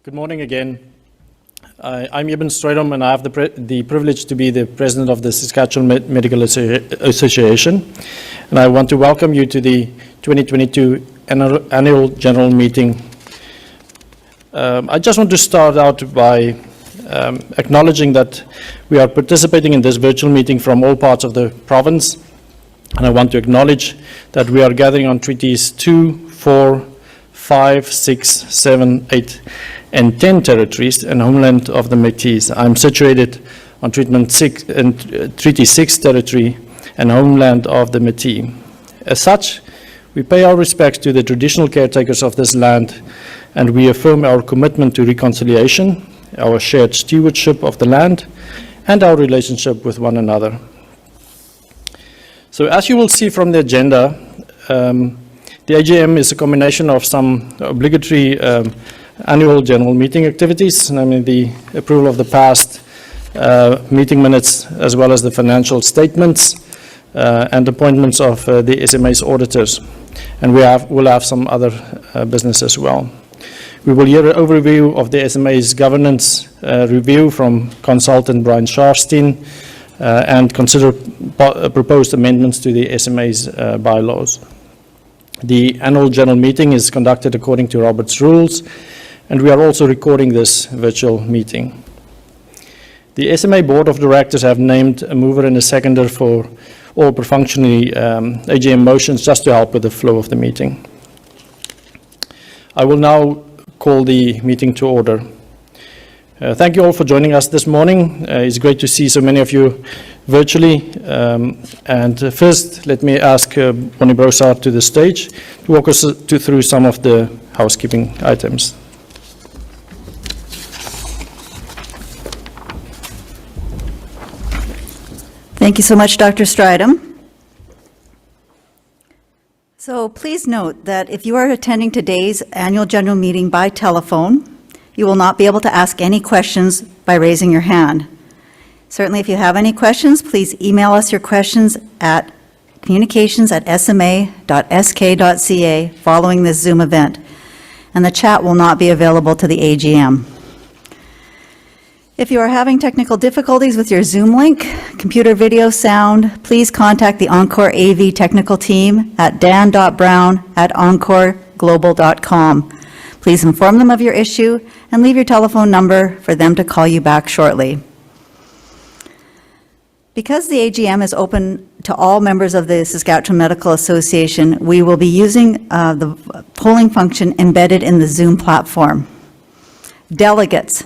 Good morning again. I'm Eben Strijdom, and I have the privilege to be the president of the Saskatchewan Medical Association. And I want to welcome you to the 2022 Annual General Meeting. I just want to start out by acknowledging that we are participating in this virtual meeting from all parts of the province. And I want to acknowledge that we are gathering on treaties 2, 4, 5, 6, 7, 8, and 10 territories and homeland of the Métis. I'm situated on Treaty 6 territory and homeland of the Métis. As such, we pay our respects to the traditional caretakers of this land, and we affirm our commitment to reconciliation, our shared stewardship of the land, and our relationship with one another. So as you will see from the agenda, the AGM is a combination of some obligatory annual general meeting activities, namely the approval of the past meeting minutes, as well as the financial statements and appointments of the SMA's auditors. And we'll have some other business as well. We will hear an overview of the SMA's governance review from consultant Brian Sharstein and consider proposed amendments to the SMA's bylaws. The annual general meeting is conducted according to Robert's rules, and we are also recording this virtual meeting. The SMA Board of Directors have named a mover and a seconder for all perfunctory AGM motions, just to help with the flow of the meeting. I will now call the meeting to order. Thank you all for joining us this morning. It's great to see so many of you virtually. And first, let me ask Bonnie Broussard to the stage to walk us through some of the housekeeping items. Thank you so much, Dr. Strijdom. So please note that if you are attending today's annual general meeting by telephone, you will not be able to ask any questions by raising your hand. Certainly, if you have any questions, please email us your questions at communications@sma.sk.ca following this Zoom event, and the chat will not be available to the AGM. If you are having technical difficulties with your Zoom link, computer video sound, please contact the Encore AV technical team at dan.brown@encoreglobal.com. Please inform them of your issue and leave your telephone number for them to call you back shortly. Because the AGM is open to all members of the Saskatchewan Medical Association, we will be using the polling function embedded in the Zoom platform. Delegates,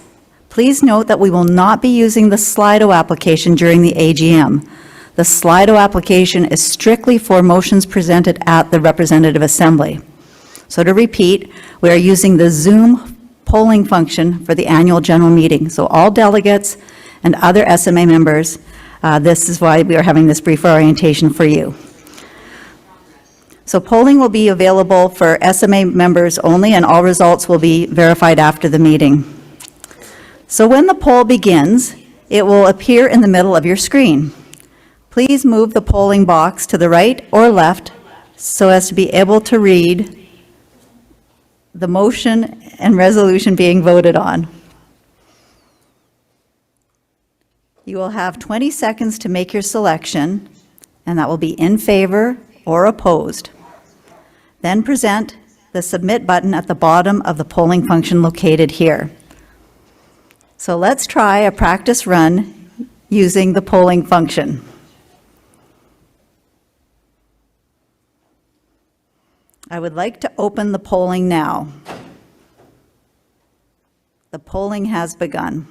please note that we will not be using the Slido application during the AGM. The Slido application is strictly for motions presented at the Representative Assembly. So to repeat, we are using the Zoom polling function for the annual general meeting. So all delegates and other SMA members, this is why we are having this brief orientation for you. So polling will be available for SMA members only, and all results will be verified after the meeting. So when the poll begins, it will appear in the middle of your screen. Please move the polling box to the right or left so as to be able to read the motion and resolution being voted on. You will have 20 seconds to make your selection, and that will be in favor or opposed. Then present the submit button at the bottom of the polling function located here. So let's try a practice run using the polling function. I would like to open the polling now. The polling has begun.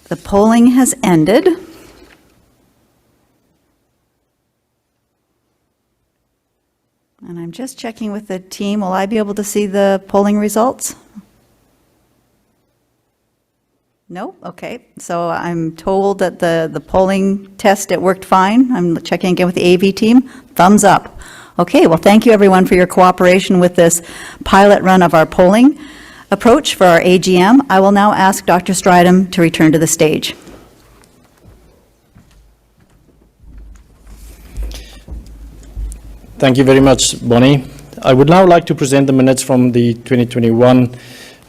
The polling has ended. And I'm just checking with the team. Will I be able to see the polling results? No? Okay. So I'm told that the polling test, it worked fine. I'm checking again with the AV team. Thumbs up. Okay, well, thank you, everyone, for your cooperation with this pilot run of our polling approach for our AGM. I will now ask Dr. Strydom to return to the stage. Thank you very much, Bonnie. I would now like to present the minutes from the 2021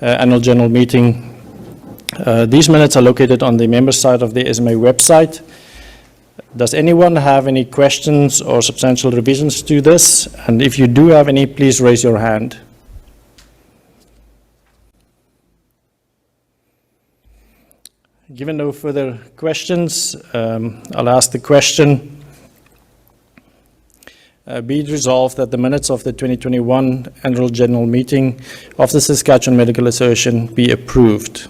Annual General Meeting. These minutes are located on the member side of the SMA website. Does anyone have any questions or substantial revisions to this? And if you do have any, please raise your hand. Given no further questions, I'll ask the question. Be it resolved that the minutes of the 2021 Annual General Meeting of the Saskatchewan Medical Association be approved.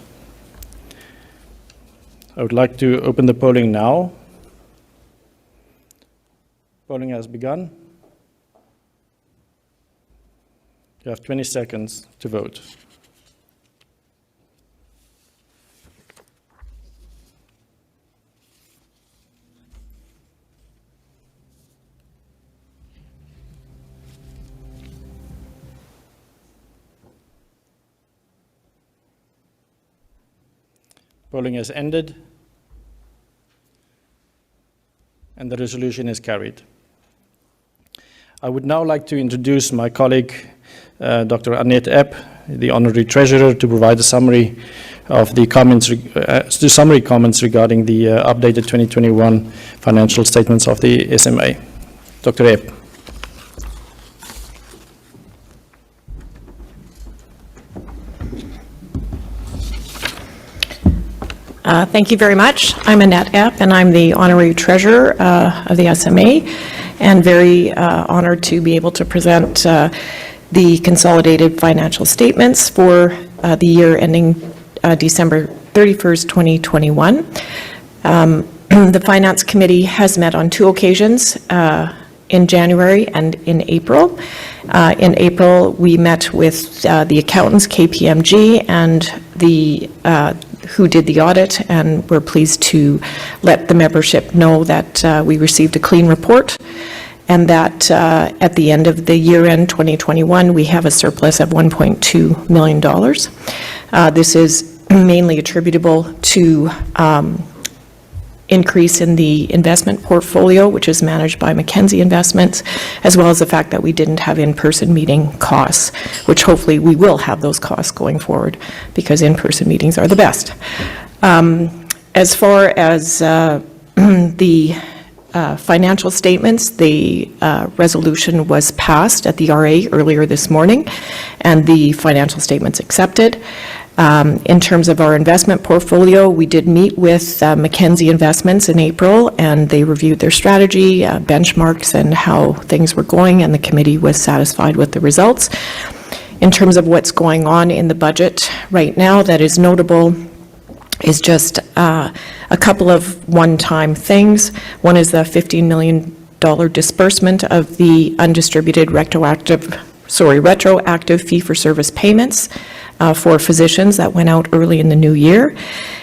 I would like to open the polling now. Polling has begun. You have 20 seconds to vote. Polling has ended, and the resolution is carried. I would now like to introduce my colleague, Dr. Annette Epp, the Honorary Treasurer, to provide a summary of the comments, summary comments regarding the updated 2021 financial statements of the SMA. Dr. Epp. Thank you very much. I'm Annette Epp, and I'm the Honorary Treasurer of the SMA, and very honored to be able to present the consolidated financial statements for the year ending December 31st, 2021. The Finance Committee has met on 2 occasions, in January and in April. In April, we met with the accountants, KPMG, and the who did the audit, and we're pleased to let the membership know that we received a clean report, and that at the end of the year-end 2021, we have a surplus of $1.2 million. This is mainly attributable to increase in the investment portfolio, which is managed by Mackenzie Investments, as well as the fact that we didn't have in-person meeting costs, which hopefully we will have those costs going forward, because in-person meetings are the best. As far as the financial statements, the resolution was passed at the RA earlier this morning, and the financial statements accepted. In terms of our investment portfolio, we did meet with Mackenzie Investments in April, and they reviewed their strategy, benchmarks, and how things were going, and the committee was satisfied with the results. In terms of what's going on in the budget right now that is notable is just a couple of one-time things. One is the $15 million disbursement of the undistributed retroactive fee-for-service payments for physicians that went out early in the new year.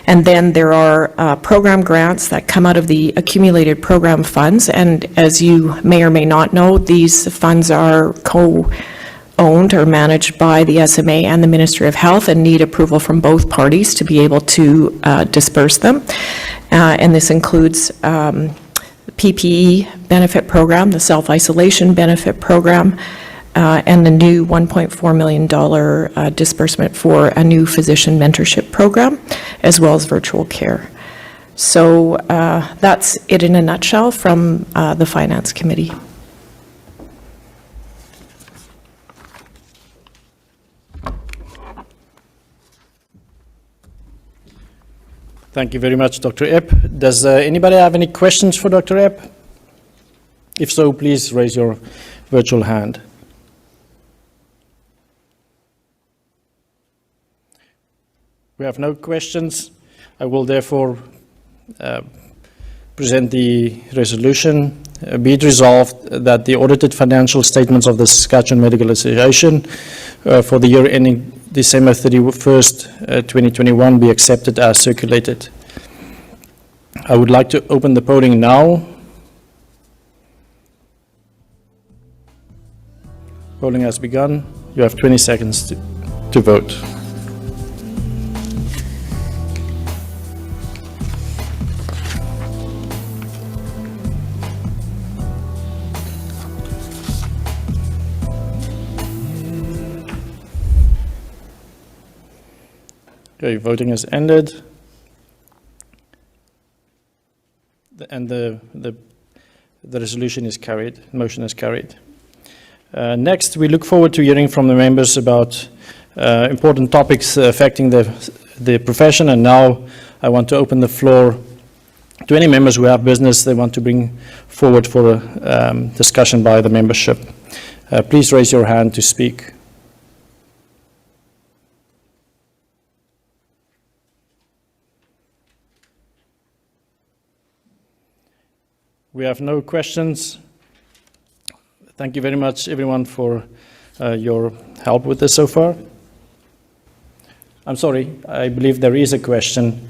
And then there are program grants that come out of the accumulated program funds, and as you may or may not know, these funds are co-owned or managed by the SMA and the Ministry of Health, and need approval from both parties to be able to disperse them. And this includes PPE benefit program, the self-isolation benefit program, and the new $1.4 million disbursement for a new physician mentorship program, as well as virtual care. So that's it in a nutshell from the Finance Committee. Thank you very much, Dr. Epp. Does anybody have any questions for Dr. Epp? If so, please raise your virtual hand. We have no questions. I will therefore present the resolution. Be it resolved that the audited financial statements of the Saskatchewan Medical Association for the year ending December 31st, 2021 be accepted as circulated. I would like to open the polling now. Voting has begun. You have 20 seconds to vote. Okay, voting has ended. And the resolution is carried, motion is carried. Next, we look forward to hearing from the members about important topics affecting the profession. And now I want to open the floor to any members who have business they want to bring forward for a discussion by the membership. Please raise your hand to speak. We have no questions. Thank you very much, everyone, for your help with this so far. I'm sorry, I believe there is a question.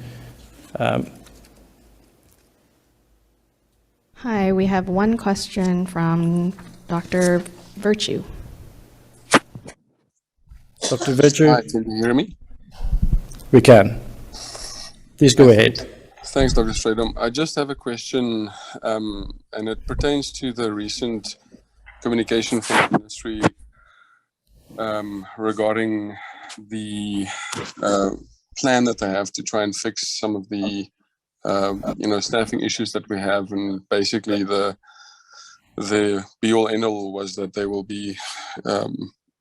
Hi, we have one question from Dr. Virtue. Dr. Virtue? Hi, can you hear me? We can. Please go ahead. Thanks, Dr. Stradom. I just have a question, and it pertains to the recent communication from the ministry regarding the plan that they have to try and fix some of the staffing issues that we have. And basically the be-all end-all was that they will be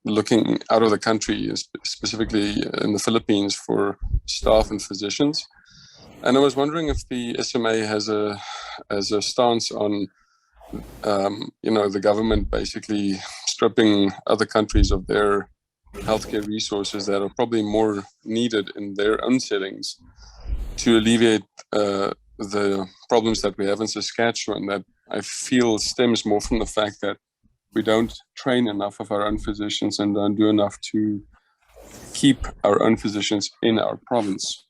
looking out of the country, specifically in the Philippines, for staff and physicians. And I was wondering if the SMA has a stance on, the government basically stripping other countries of their healthcare resources that are probably more needed in their own settings to alleviate the problems that we have in Saskatchewan, that I feel stems more from the fact that we don't train enough of our own physicians and don't do enough to keep our own physicians in our province.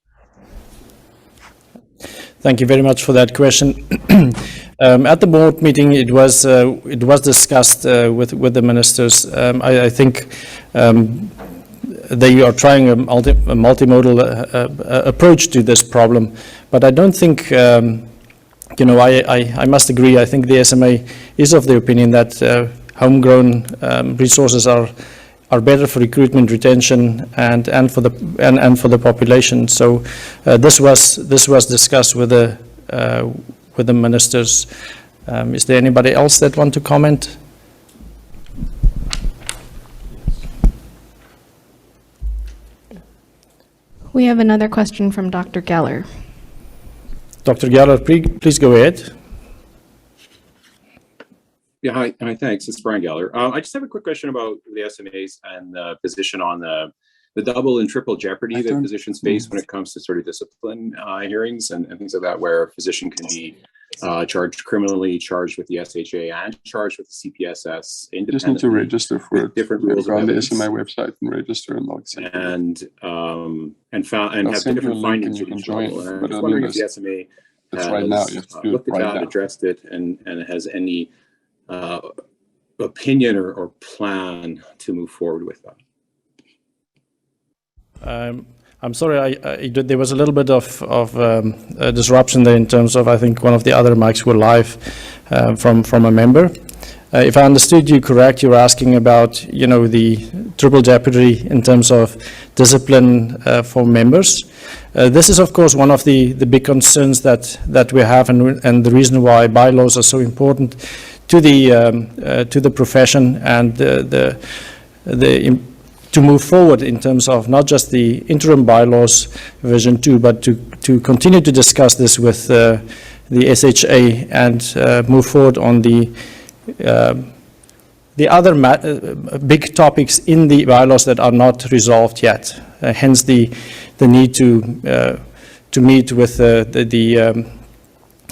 Thank you very much for that question. At the board meeting, it was discussed with the ministers. I think they are trying a multimodal approach to this problem, but I don't think, I must agree. I think the SMA is of the opinion that homegrown resources are better for recruitment, retention, and for the population. So this was discussed with the ministers. Is there anybody else that want to comment? We have another question from Dr. Geller. Dr. Geller, please go ahead. Yeah, hi, thanks. It's Brian Geller. I just have a quick question about the SMAs and the position on the double and triple jeopardy that physicians face when it comes to sort of discipline hearings and things like that, where a physician can be charged criminally, charged with the SHA, and charged with the CPSS independently. Just need to register for it. Different rules on the SMA website and register and have different findings you can join. And I'm just wondering if the SMA has right now. looked at that, addressed it, and has any opinion or plan to move forward with that. I'm sorry, there was a little bit of disruption there in terms of, I think one of the other mics were live from a member. If I understood you correct, you're asking about, the triple jeopardy in terms of discipline for members. This is, of course, one of the big concerns that we have, and the reason why bylaws are so important to the profession and to move forward in terms of not just the interim bylaws version 2, but to continue to discuss this with the SHA and move forward on the other big topics in the bylaws that are not resolved yet. Hence the need to meet with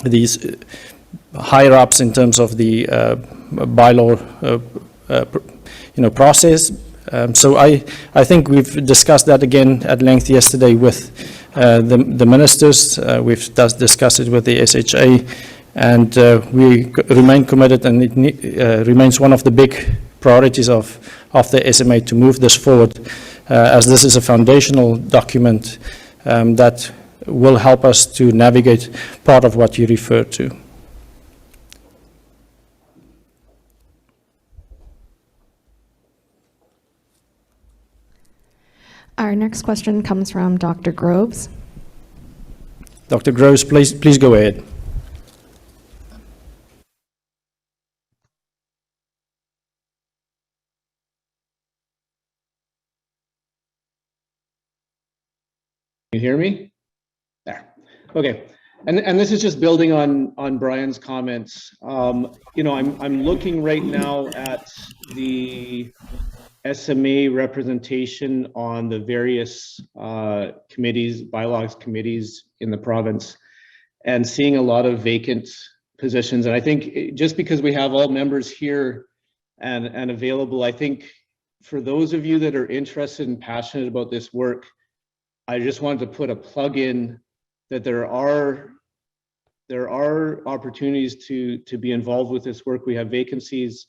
these higher ups in terms of the bylaw process. So I think we've discussed that again at length yesterday with the ministers. We've discussed it with the SHA, and we remain committed, and it remains one of the big priorities of the SMA to move this forward, as this is a foundational document that will help us to navigate part of what you referred to. Our next question comes from Dr. Groves. Dr. Groves, please go ahead. You hear me? There. Okay. And this is just building on Brian's comments. You know, I'm looking right now at the SMA representation on the various committees, bylaws committees in the province, and seeing a lot of vacant positions. And I think just because we have all members here and available, I think for those of you that are interested and passionate about this work, I just wanted to put a plug in that there are opportunities to be involved with this work. We have vacancies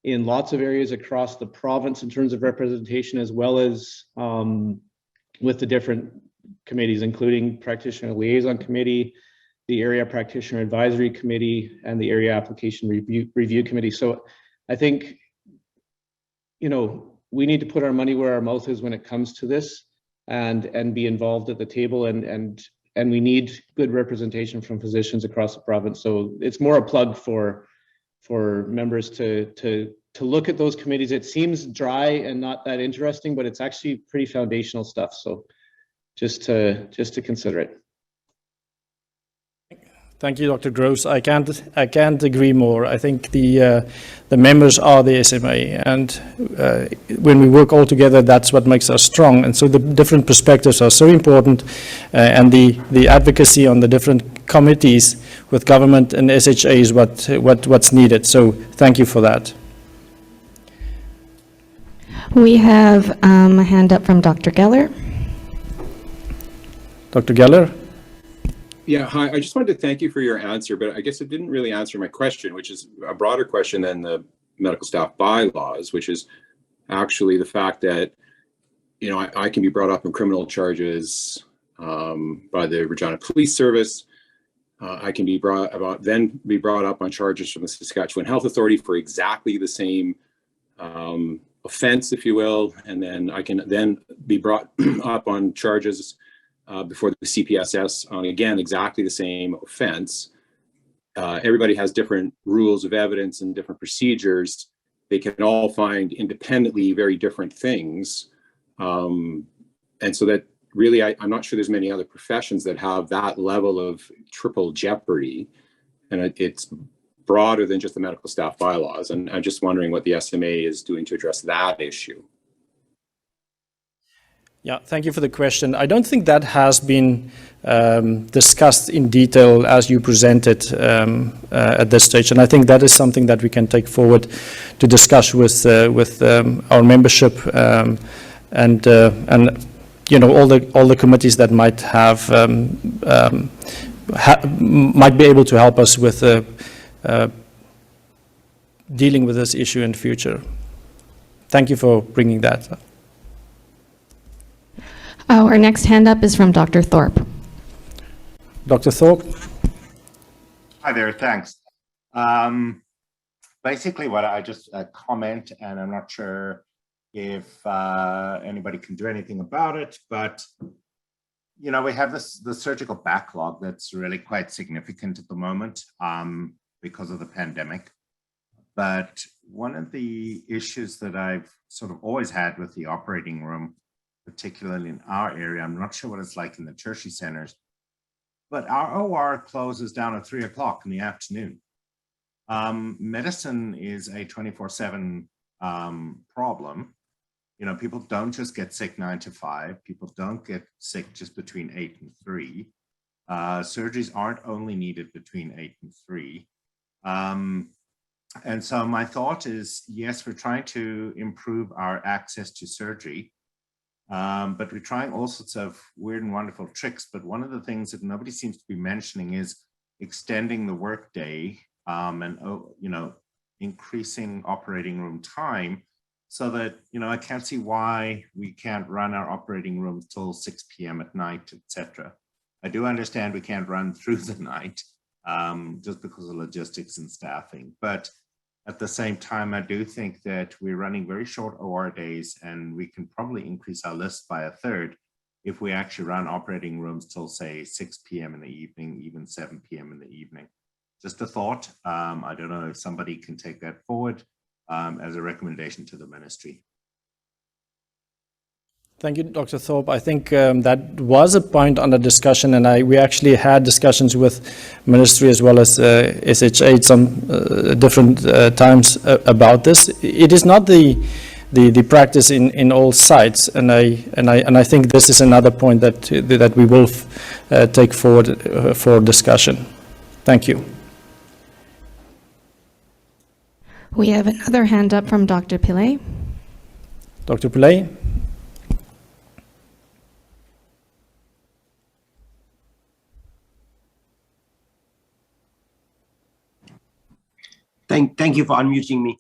in lots of areas across the province in terms of representation, as well as with the different committees, including Practitioner Liaison Committee, the Area Practitioner Advisory Committee, and the Area Application Review Committee. So I think, you know, we need to put our money where our mouth is when it comes to this, and be involved at the table, and we need good representation from physicians across the province. So it's more a plug for members to look at those committees. It seems dry and not that interesting, but it's actually pretty foundational stuff. So just to consider it. Thank you, Dr. Groves. I can't agree more. I think the members are the SMA, and when we work all together, that's what makes us strong. And so the different perspectives are so important, and the advocacy on the different committees with government and SHA is what's needed. So thank you for that. We have a hand up from Dr. Geller. Dr. Geller? Yeah, hi. I just wanted to thank you for your answer, but I guess it didn't really answer my question, which is a broader question than the medical staff bylaws, which is actually the fact that, you know, I can be brought up in criminal charges by the Regina Police Service. I can be brought up on charges from the Saskatchewan Health Authority for exactly the same offense, if you will, and then I can then be brought up on charges before the CPSS on, again, exactly the same offense. Everybody has different rules of evidence and different procedures. They can all find independently very different things. And so that really, I'm not sure there's many other professions that have that level of triple jeopardy. And it's broader than just the medical staff bylaws. And I'm just wondering what the SMA is doing to address that issue. Yeah, thank you for the question. I don't think that has been discussed in detail as you presented at this stage, and I think that is something that we can take forward to discuss with our membership and you know, all the committees that might have might be able to help us with dealing with this issue in the future. Thank you for bringing that up. Our next hand up is from Dr. Thorpe. Dr. Thorpe? Hi there, thanks. Basically what I just comment, and I'm not sure if anybody can do anything about it, but you know, we have the surgical backlog that's really quite significant at the moment because of the pandemic. But one of the issues that I've sort of always had with the operating room, particularly in our area, I'm not sure what it's like in the tertiary centers, but our OR closes down at 3 o'clock in the afternoon. Medicine is a 24/7 problem. You know, people don't just get sick 9 to 5. People don't get sick just between 8 and 3. Surgeries aren't only needed between 8 and 3. And so my thought is, yes, we're trying to improve our access to surgery. But we're trying all sorts of weird and wonderful tricks. But one of the things that nobody seems to be mentioning is extending the workday and, you know, increasing operating room time so that, I can't see why we can't run our operating rooms till 6 p.m. at night, etc. I do understand we can't run through the night just because of logistics and staffing. But at the same time, I do think that we're running very short OR days, and we can probably increase our list by a third if we actually run operating rooms till, say, 6 p.m. in the evening, even 7 p.m. in the evening. Just a thought. I don't know if somebody can take that forward as a recommendation to the ministry. Thank you, Dr. Thorpe. I think that was a point under discussion, and we actually had discussions with Ministry as well as SHA some different times about this. It is not the practice in all sites, and I think this is another point that we will take forward for discussion. Thank you. We have another hand up from Dr. Pillay. Dr. Pillay. Thank you for unmuting me.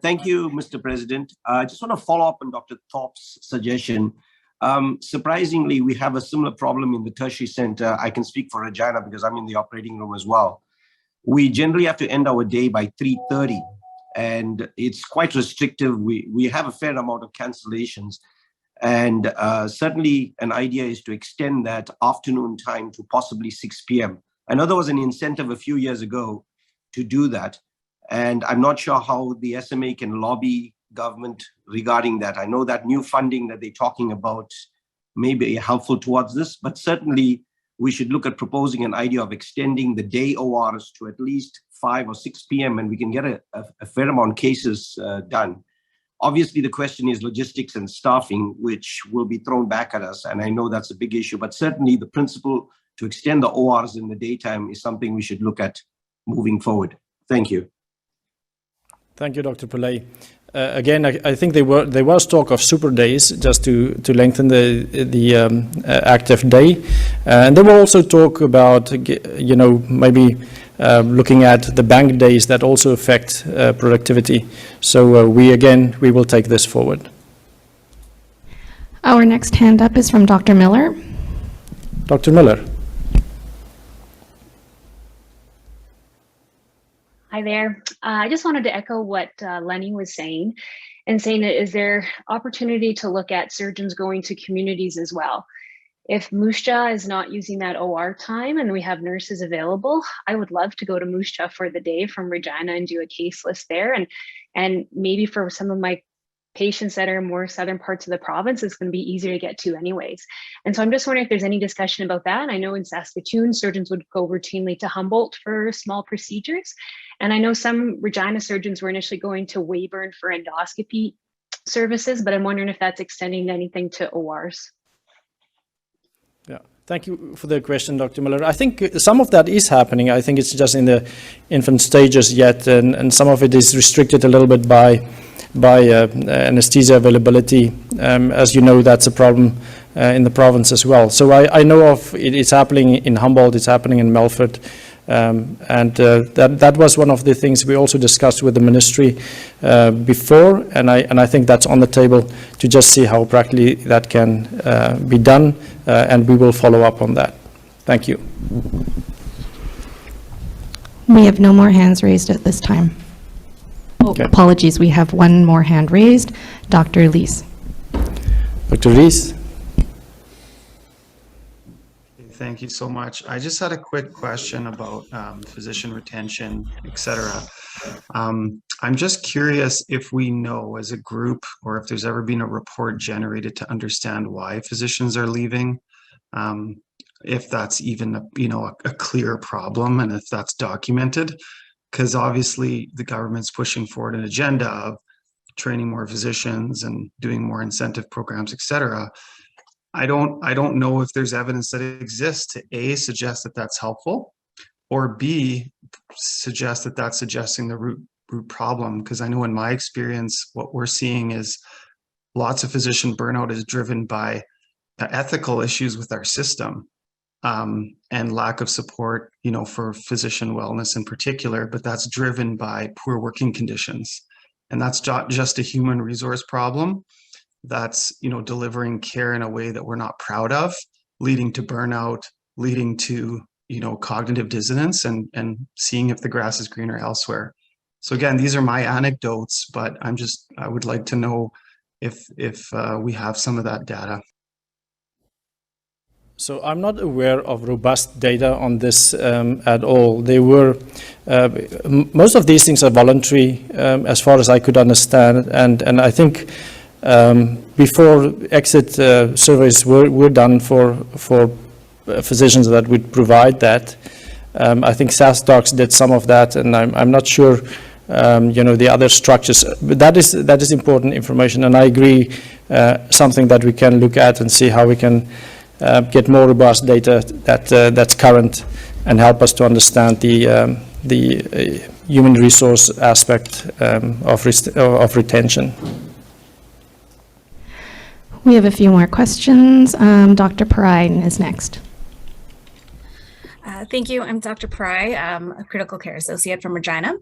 Thank you, Mr. President. I just want to follow up on Dr. Thorpe's suggestion. Surprisingly, we have a similar problem in the tertiary center. I can speak for Regina because I'm in the operating room as well. We generally have to end our day by 3:30, and it's quite restrictive. We have a fair amount of cancellations, and certainly an idea is to extend that afternoon time to possibly 6 p.m. I know there was an incentive a few years ago to do that, and I'm not sure how the SMA can lobby government regarding that. I know that new funding that they're talking about may be helpful towards this, but certainly we should look at proposing an idea of extending the day ORs to at least 5 or 6 p.m. and we can get a fair amount of cases done. Obviously, the question is logistics and staffing, which will be thrown back at us. And I know that's a big issue, but certainly the principle to extend the ORs in the daytime is something we should look at moving forward. Thank you. Thank you, Dr. Pillay. Again, I think there was talk of super days just to lengthen the active day, and there were also talk about maybe looking at the bank days that also affect productivity. So we will take this forward. Our next hand up is from Dr. Miller. Dr. Miller. Hi there. I just wanted to echo what Lenny was saying and saying that is there opportunity to look at surgeons going to communities as well? If Moose Jaw is not using that OR time and we have nurses available, I would love to go to Moose Jaw for the day from Regina and do a case list there. And maybe for some of my patients that are in more southern parts of the province, it's going to be easier to get to anyways. And so I'm just wondering if there's any discussion about that. I know in Saskatoon, surgeons would go routinely to Humboldt for small procedures. And I know some Regina surgeons were initially going to Weyburn for endoscopy services, but I'm wondering if that's extending anything to ORs. Yeah, thank you for the question, Dr. Miller. I think some of that is happening. I think it's just in the infant stages yet, and some of it is restricted a little bit by anesthesia availability. As you know, that's a problem in the province as well. So I know of it's happening in Humboldt, it's happening in Melfort, and that was one of the things we also discussed with the ministry before, and I think that's on the table to just see how practically that can be done, and we will follow up on that. Thank you. We have no more hands raised at this time. Oh, okay. Apologies, we have one more hand raised. Dr. Lees. Dr. Lees. Thank you so much. I just had a quick question about physician retention, et cetera. I'm just curious if we know as a group or if there's ever been a report generated to understand why physicians are leaving, if that's even a clear problem and if that's documented. Because obviously the government's pushing forward an agenda of training more physicians and doing more incentive programs, et cetera. I don't know if there's evidence that exists to A, suggest that that's helpful, or B, suggest that that's suggesting the root problem. Because I know in my experience, what we're seeing is lots of physician burnout is driven by ethical issues with our system. and lack of support, for physician wellness in particular, but that's driven by poor working conditions. And that's not just a human resource problem. That's, delivering care in a way that we're not proud of, leading to burnout, leading to, cognitive dissonance, and seeing if the grass is greener elsewhere. So again, these are my anecdotes, but I would like to know if we have some of that data. So I'm not aware of robust data on this at all. They were, most of these things are voluntary as far as I could understand. And I think before exit surveys were done for physicians that would provide that. I think SAS Docs did some of that, and I'm not sure the other structures, but that is important information. And I agree, something that we can look at and see how we can get more robust data that's current and help us to understand the human resource aspect of retention. We have a few more questions. Dr. Parai is next. Thank you. I'm Dr. Parai, a critical care associate from Regina.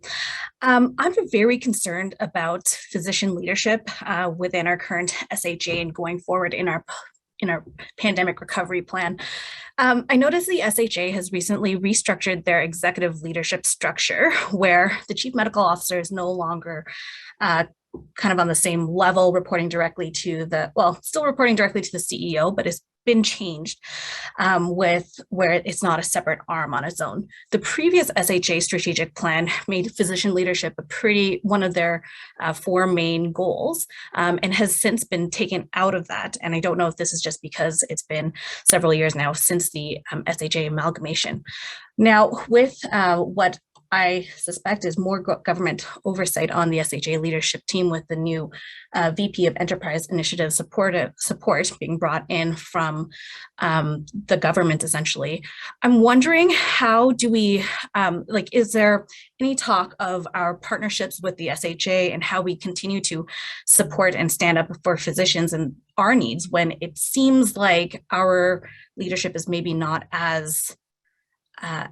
I'm very concerned about physician leadership within our current SHA and going forward in our pandemic recovery plan. I noticed the SHA has recently restructured their executive leadership structure, where the chief medical officer is no longer kind of on the same level, reporting directly to still reporting directly to the CEO, but it's been changed with where it's not a separate arm on its own. The previous SHA strategic plan made physician leadership one of their 4 main goals, and has since been taken out of that. And I don't know if this is just because it's been several years now since the SHA amalgamation. Now, with what I suspect is more government oversight on the SHA leadership team, with the new VP of Enterprise Initiative support being brought in from the government, essentially. I'm wondering, how do we, is there any talk of our partnerships with the SHA and how we continue to support and stand up for physicians and our needs, when it seems like our leadership is maybe not as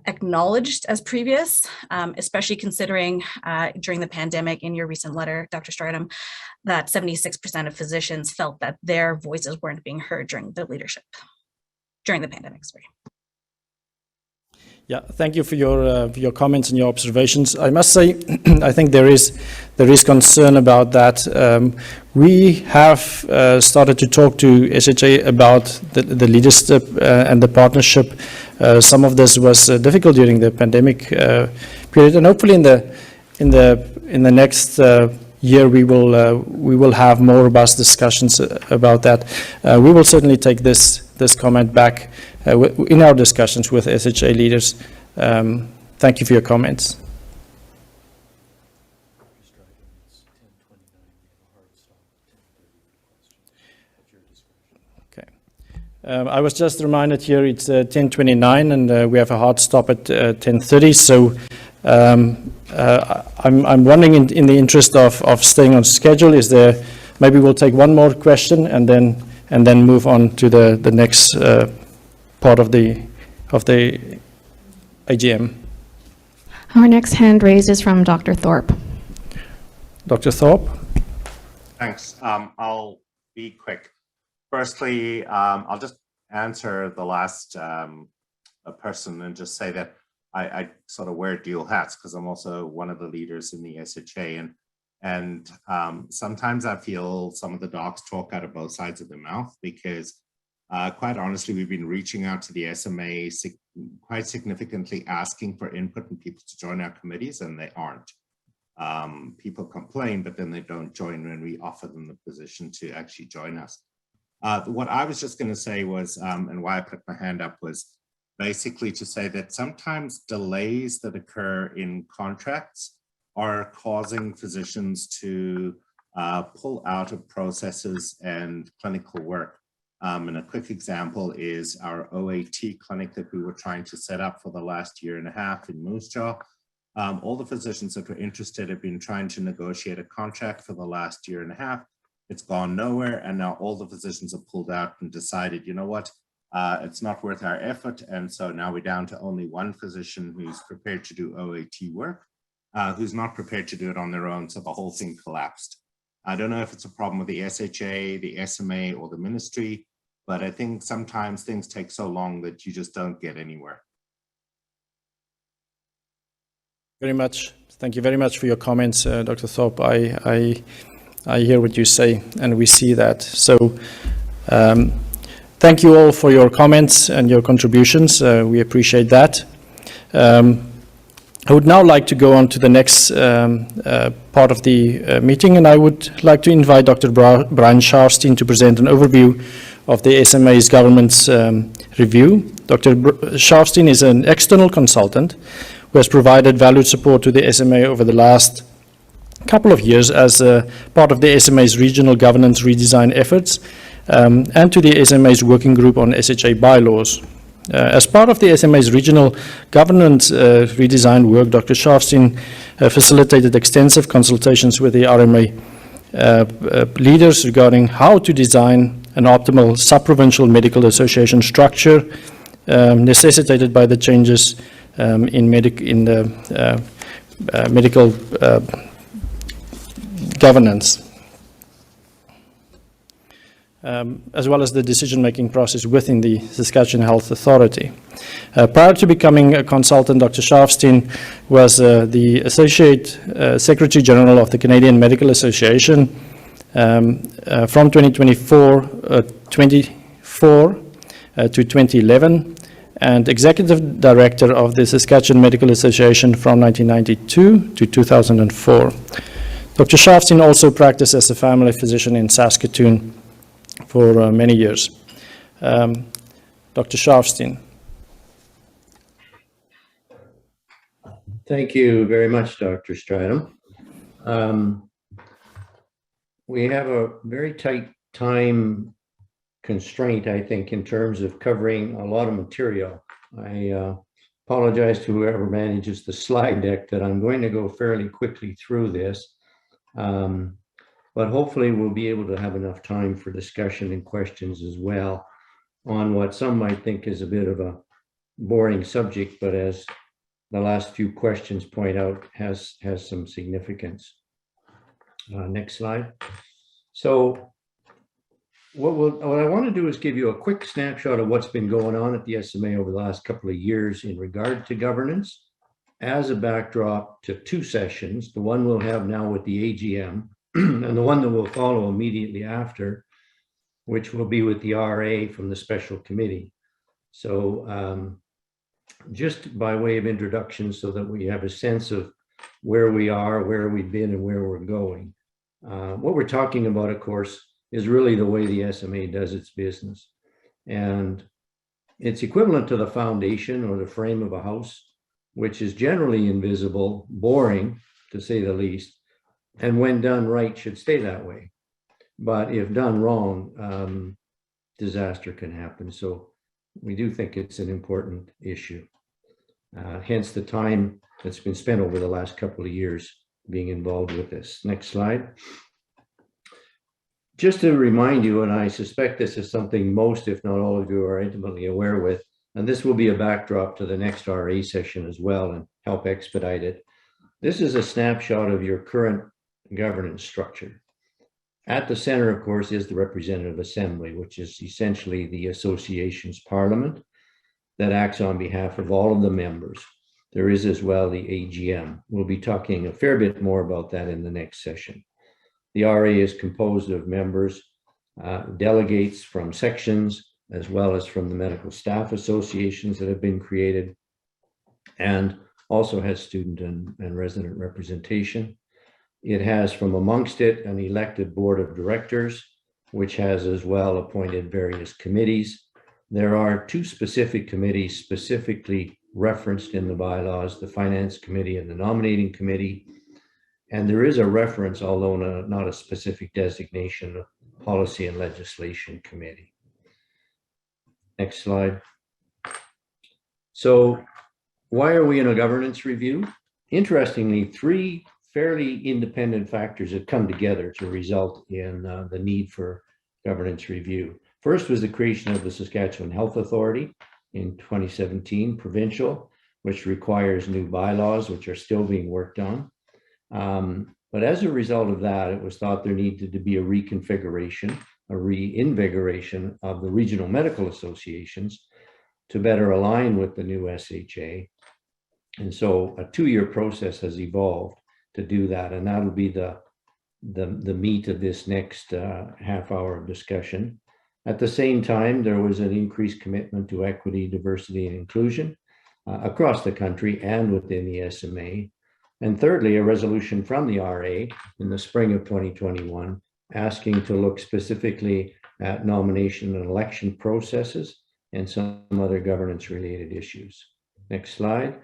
acknowledged as previous, especially considering during the pandemic, in your recent letter, Dr. Stridham, that 76% of physicians felt that their voices weren't being heard during the pandemic. Sorry. Yeah, thank you for your comments and your observations. I must say, I think there is concern about that. We have started to talk to SHA about the leadership and the partnership. Some of this was difficult during the pandemic period, and hopefully in the next year we will have more robust discussions about that. We will certainly take this comment back in our discussions with SHA leaders. Thank you for your comments. Okay. I was just reminded here it's 10:29 and we have a hard stop at 10:30. So I'm wondering, in the interest of staying on schedule, maybe we'll take one more question and then move on to the next part of the AGM. Our next hand raised is from Dr. Thorpe. Dr. Thorpe? Thanks. I'll be quick. Firstly, I'll just answer the last person and just say that I sort of wear dual hats, because I'm also one of the leaders in the SHA, and sometimes I feel some of the docs talk out of both sides of their mouth, because quite honestly, we've been reaching out to the SMA quite significantly, asking for input and people to join our committees, and they aren't. People complain, but then they don't join when we offer them the position to actually join us. What I was just going to say was, and why I put my hand up, was basically to say that sometimes delays that occur in contracts are causing physicians to pull out of processes and clinical work. And a quick example is our OAT clinic that we were trying to set up for the last 1.5 years in Moose Jaw. All the physicians that were interested have been trying to negotiate a contract for the last 1.5 years. It's gone nowhere, and now all the physicians have pulled out and decided, you know what, It's not worth our effort. And so now we're down to only one physician who's prepared to do OAT work, who's not prepared to do it on their own. So the whole thing collapsed. I don't know if it's a problem with the SHA, the SMA, or the ministry, but I think sometimes things take so long that you just don't get anywhere. Very much. Thank you very much for your comments, Dr. Thorpe. I hear what you say, and we see that. So thank you all for your comments and your contributions. We appreciate that. I would now like to go on to the next part of the meeting, and I would like to invite Dr. Brian Sharfstein to present an overview of the SMA's governance review. Dr. Sharfstein is an external consultant who has provided valued support to the SMA over the last couple of years as part of the SMA's regional governance redesign efforts and to the SMA's working group on SHA bylaws. As part of the SMA's regional governance redesign work, Dr. Sharfstein facilitated extensive consultations with the RMA leaders regarding how to design an optimal sub-provincial medical association structure necessitated by the changes in the medical governance. As well as the decision-making process within the Saskatchewan Health Authority. Prior to becoming a consultant, Dr. Sharfstein was the Associate Secretary General of the Canadian Medical Association from 2024 to 2011, and Executive Director of the Saskatchewan Medical Association from 1992 to 2004. Dr. Sharfstein also practiced as a family physician in Saskatoon for many years. Dr. Sharfstein. Thank you very much, Dr. Stradham. We have a very tight time constraint, I think, in terms of covering a lot of material. I apologize to whoever manages the slide deck that I'm going to go fairly quickly through this. But hopefully we'll be able to have enough time for discussion and questions as well on what some might think is a bit of a boring subject, but as the last few questions point out, has some significance. Next slide. So what I want to do is give you a quick snapshot of what's been going on at the SMA over the last couple of years in regard to governance as a backdrop to two sessions, the one we'll have now with the AGM, and the one that will follow immediately after, which will be with the RA from the special committee. So just by way of introduction, so that we have a sense of where we are, where we've been, and where we're going. What we're talking about, of course, is really the way the SMA does its business. And it's equivalent to the foundation or the frame of a house, which is generally invisible, boring, to say the least, and when done right should stay that way. But if done wrong, disaster can happen. So we do think it's an important issue. Hence the time that's been spent over the last couple of years being involved with this. Next slide. Just to remind you, and I suspect this is something most, if not all of you, are intimately aware with, and this will be a backdrop to the next RA session as well and help expedite it. This is a snapshot of your current governance structure. At the center, of course, is the Representative Assembly, which is essentially the association's parliament that acts on behalf of all of the members. There is as well the AGM. We'll be talking a fair bit more about that in the next session. The RA is composed of members, delegates from sections, as well as from the medical staff associations that have been created, and also has student and resident representation. It has from amongst it an elected board of directors, which has as well appointed various committees. There are two specific committees specifically referenced in the bylaws, the Finance Committee and the Nominating Committee. And there is a reference, although not a specific designation, of Policy and Legislation Committee. Next slide. So why are we in a governance review? Interestingly, three fairly independent factors have come together to result in the need for governance review. First was the creation of the Saskatchewan Health Authority in 2017, provincial, which requires new bylaws, which are still being worked on. But as a result of that, it was thought there needed to be a reconfiguration, a reinvigoration of the regional medical associations to better align with the new SHA. And so a 2-year process has evolved to do that. And that'll be the meat of this next half hour of discussion. At the same time, there was an increased commitment to equity, diversity, and inclusion across the country and within the SMA. And thirdly, a resolution from the RA in the spring of 2021, asking to look specifically at nomination and election processes and some other governance-related issues. Next slide.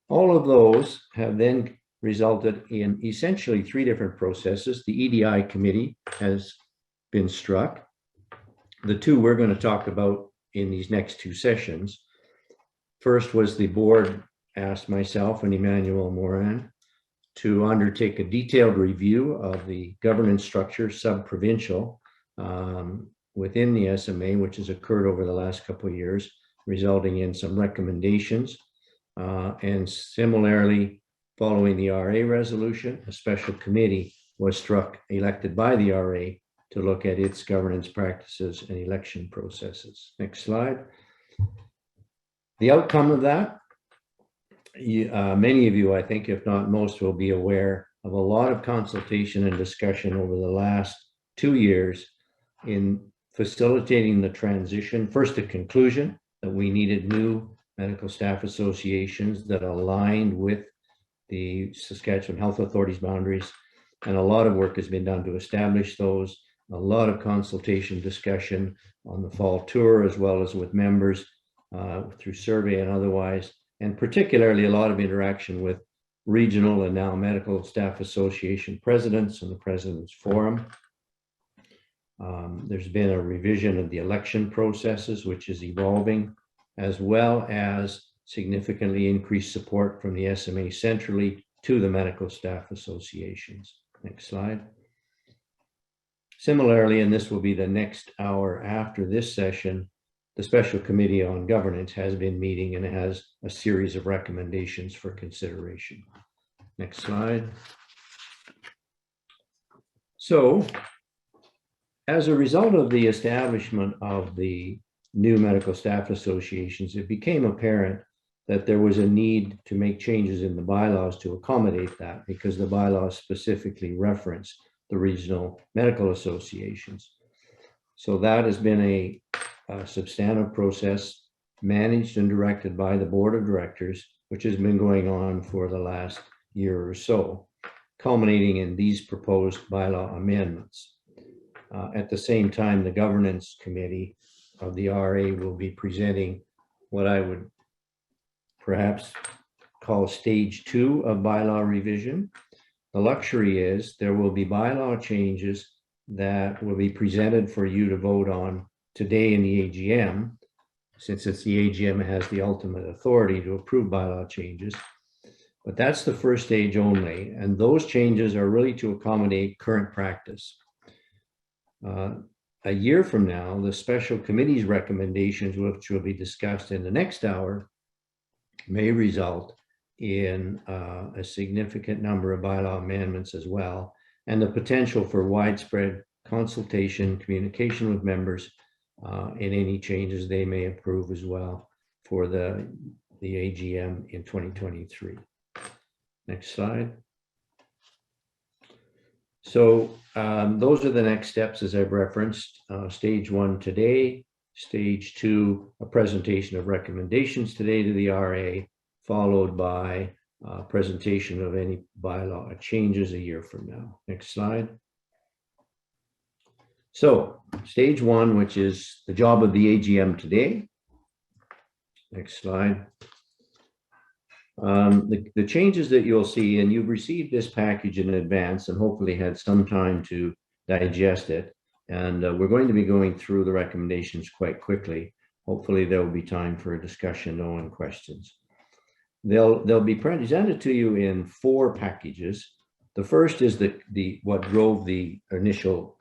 All of those have then resulted in essentially 3 different processes. The EDI committee has been struck. The 2 we're going to talk about in these next 2 sessions. First was the board asked myself and Emmanuel Morin to undertake a detailed review of the governance structure sub-provincial within the SMA, which has occurred over the last couple of years, resulting in some recommendations. And similarly, following the RA resolution, a special committee was elected by the RA to look at its governance practices and election processes. Next slide. The outcome of that, many of you, I think, if not most, will be aware of a lot of consultation and discussion over the last 2 years in facilitating the transition. First, a conclusion that we needed new medical staff associations that aligned with the Saskatchewan Health Authority's boundaries. And a lot of work has been done to establish those, a lot of consultation discussion on the fall tour, as well as with members through survey and otherwise, and particularly a lot of interaction with regional and now medical staff association presidents and the president's forum. There's been a revision of the election processes, which is evolving, as well as significantly increased support from the SMA centrally to the medical staff associations. Next slide. Similarly, and this will be the next hour after this session, the Special Committee on Governance has been meeting and has a series of recommendations for consideration. Next slide. So, as a result of the establishment of the new medical staff associations, it became apparent that there was a need to make changes in the bylaws to accommodate that, because the bylaws specifically reference the regional medical associations. So that has been a substantive process managed and directed by the board of directors, which has been going on for the last year or so, culminating in these proposed bylaw amendments. At the same time, the governance committee of the RA will be presenting what I would perhaps call stage 2 of bylaw revision. The luxury is there will be bylaw changes that will be presented for you to vote on today in the AGM, since it's the AGM that has the ultimate authority to approve bylaw changes. But that's the first stage only, and those changes are really to accommodate current practice. A year from now, the special committee's recommendations, which will be discussed in the next hour, may result in a significant number of bylaw amendments as well, and the potential for widespread consultation, communication with members, and any changes they may approve as well for the AGM in 2023. Next slide. So those are the next steps, as I've referenced. Stage 1 today, stage 2, a presentation of recommendations today to the RA, followed by presentation of any bylaw changes a year from now. Next slide. So stage 1, which is the job of the AGM today. Next slide. The changes that you'll see, and you've received this package in advance and hopefully had some time to digest it. And we're going to be going through the recommendations quite quickly. Hopefully there will be time for a discussion and questions. They'll be presented to you in 4 packages. The first is what drove the initial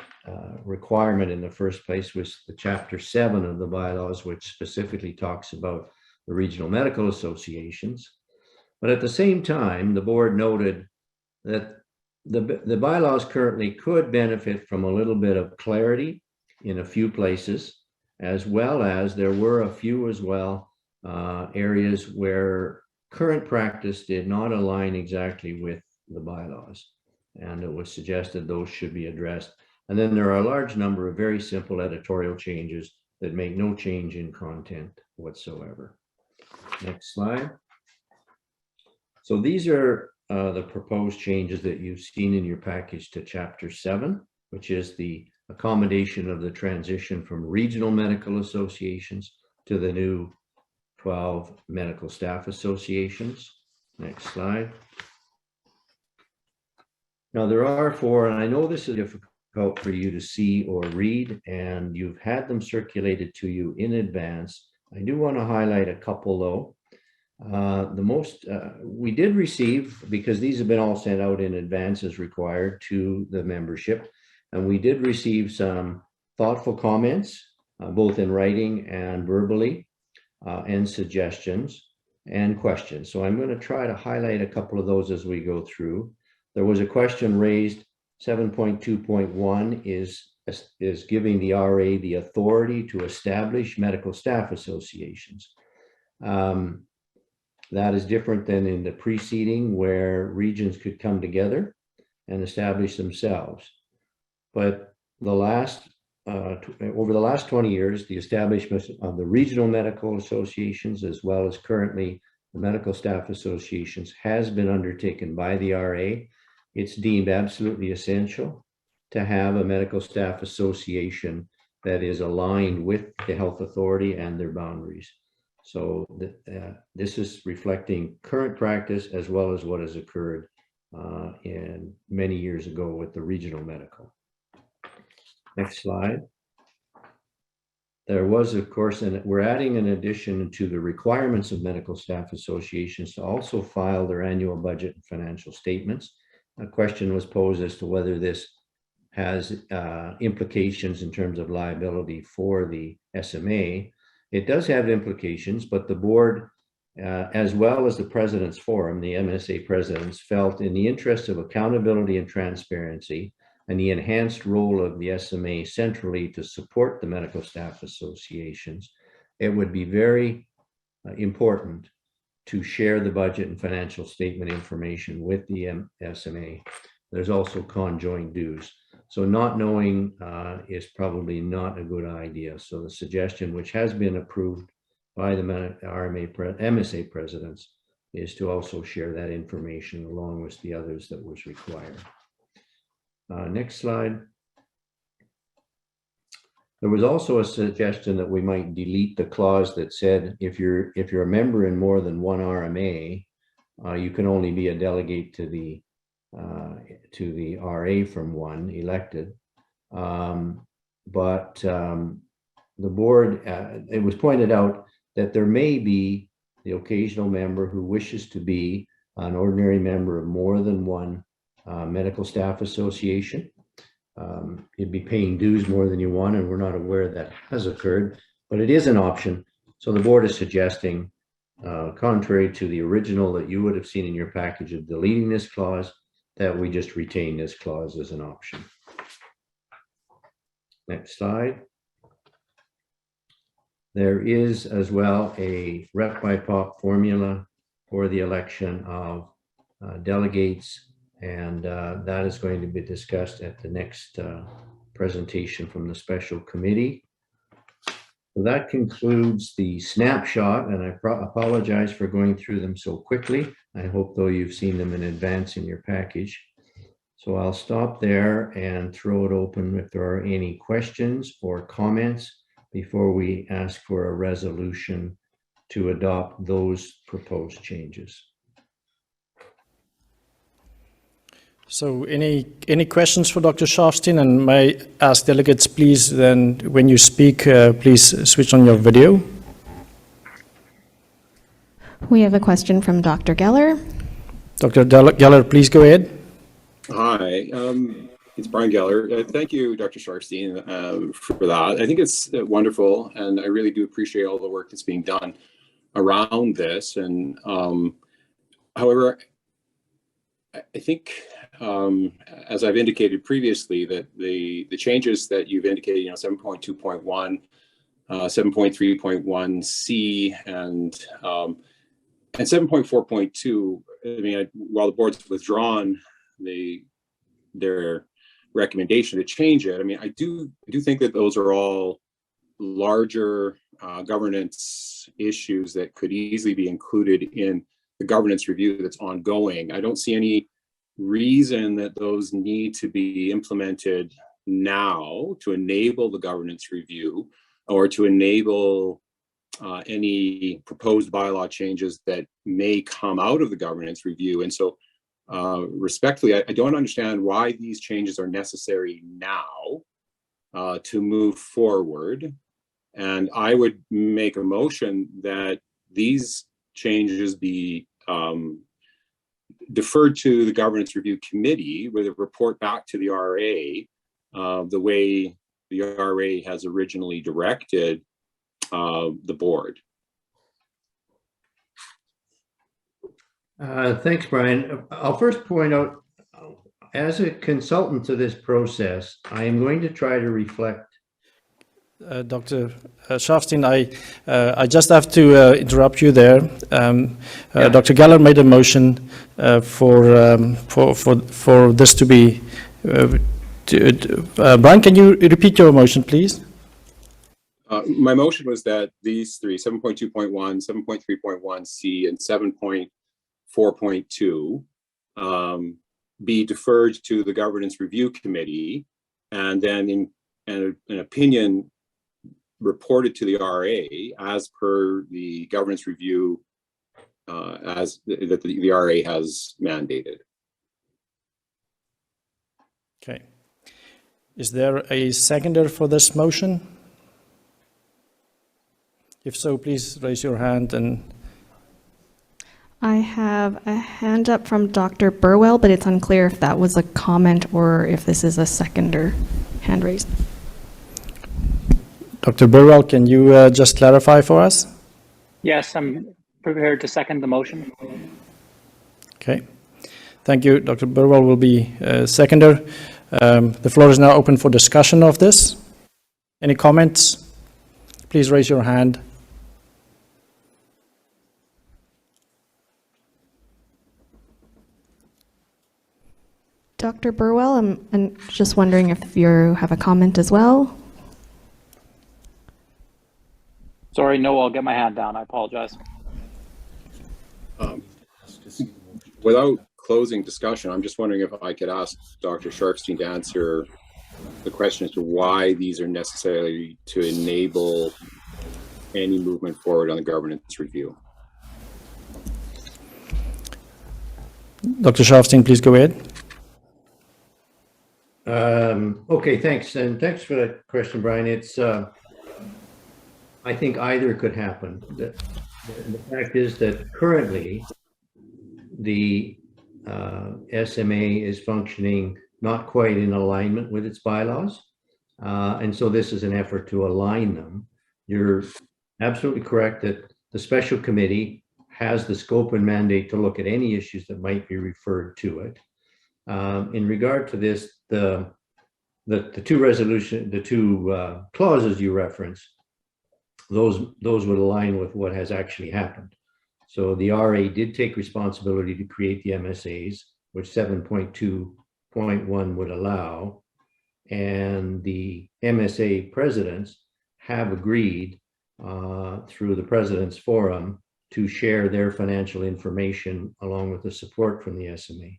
requirement in the first place was the Chapter 7 of the bylaws, which specifically talks about the regional medical associations. But at the same time, the board noted that the bylaws currently could benefit from a little bit of clarity in a few places, as well as there were a few as well areas where current practice did not align exactly with the bylaws. And it was suggested those should be addressed. And then there are a large number of very simple editorial changes that make no change in content whatsoever. Next slide. So these are the proposed changes that you've seen in your package to Chapter 7, which is the accommodation of the transition from regional medical associations to the new 12 medical staff associations. Next slide. Now there are 4, and I know this is difficult for you to see or read, and you've had them circulated to you in advance. I do want to highlight a couple though. The most we did receive, because these have been all sent out in advance as required to the membership, and we did receive some thoughtful comments, both in writing and verbally, and suggestions and questions. So I'm going to try to highlight a couple of those as we go through. There was a question raised, 7.2.1 is giving the RA the authority to establish medical staff associations. That is different than in the preceding, where regions could come together and establish themselves. But over the last 20 years, the establishment of the regional medical associations, as well as currently the medical staff associations, has been undertaken by the RA. It's deemed absolutely essential to have a medical staff association that is aligned with the health authority and their boundaries. So this is reflecting current practice as well as what has occurred in many years ago with the regional medical. Next slide. There was, of course, and we're adding an addition to the requirements of medical staff associations to also file their annual budget and financial statements. A question was posed as to whether this has implications in terms of liability for the SMA. It does have implications, but the board, as well as the President's Forum, the MSA presidents, felt in the interest of accountability and transparency and the enhanced role of the SMA centrally to support the medical staff associations, it would be very important to share the budget and financial statement information with the SMA. There's also conjoint dues. So not knowing is probably not a good idea. So the suggestion, which has been approved by the MSA presidents, is to also share that information along with the others that was required. Next slide. There was also a suggestion that we might delete the clause that said if you're a member in more than one RMA, you can only be a delegate to the RA from one elected. But the board, it was pointed out that there may be the occasional member who wishes to be an ordinary member of more than one medical staff association. You'd be paying dues more than you want, and we're not aware that has occurred, but it is an option. So the board is suggesting, contrary to the original that you would have seen in your package of deleting this clause, that we just retain this clause as an option. Next slide. There is as well a rep by pop formula for the election of delegates, and that is going to be discussed at the next presentation from the special committee. So that concludes the snapshot, and I apologize for going through them so quickly. I hope, though, you've seen them in advance in your package. So I'll stop there and throw it open if there are any questions or comments before we ask for a resolution to adopt those proposed changes. So any questions for Dr. Sharfstein? And may I ask delegates, please, then when you speak, please switch on your video. We have a question from Dr. Geller. Dr. Geller, please go ahead. Hi. It's Brian Geller. Thank you, Dr. Sharfstein, for that. I think it's wonderful, and I really do appreciate all the work that's being done around this. And however, I think, as I've indicated previously, that the changes that you've indicated, 7.2.1, 7.3.1C, and 7.4.2. I mean, while the board's withdrawn their recommendation to change it, I mean, I do think that those are all larger governance issues that could easily be included in the governance review that's ongoing. I don't see any reason that those need to be implemented now to enable the governance review or to enable any proposed bylaw changes that may come out of the governance review. And so respectfully, I don't understand why these changes are necessary now to move forward. And I would make a motion that these changes be deferred to the Governance Review Committee with a report back to the RA the way the RA has originally directed the board. Thanks, Brian. I'll first point out, as a consultant to this process, I am going to try to reflect. Dr. Sharfstein, I just have to interrupt you there. Dr. Geller made a motion for this to be. Brian, can you repeat your motion, please? My motion was that these three, 7.2.1, 7.3.1C, and 7.4.2 be deferred to the Governance Review Committee, and then an opinion reported to the RA as per the Governance Review as that the RA has mandated. Okay. Is there a seconder for this motion? If so, please raise your hand. And I have a hand up from Dr. Burwell, but it's unclear if that was a comment or if this is a seconder hand raised. Dr. Burwell, can you just clarify for us? Yes, I'm prepared to second the motion. Okay. Thank you. Dr. Burwell will be seconder. The floor is now open for discussion of this. Any comments? Please raise your hand. Dr. Burwell, I'm just wondering if you have a comment as well. Sorry, no, I'll get my hand down. I apologize. Without closing discussion, I'm just wondering if I could ask Dr. Sharfstein to answer the question as to why these are necessary to enable any movement forward on the governance review. Dr. Sharfstein, please go ahead. Okay, thanks. And thanks for that question, Brian. It's, I think either could happen. The fact is that currently the SMA is functioning not quite in alignment with its bylaws. And so this is an effort to align them. You're absolutely correct that the special committee has the scope and mandate to look at any issues that might be referred to it. In regard to this, the two clauses you referenced, those would align with what has actually happened. So the RA did take responsibility to create the MSAs, which 7.2.1 would allow, and the MSA presidents have agreed through the President's Forum to share their financial information along with the support from the SMA.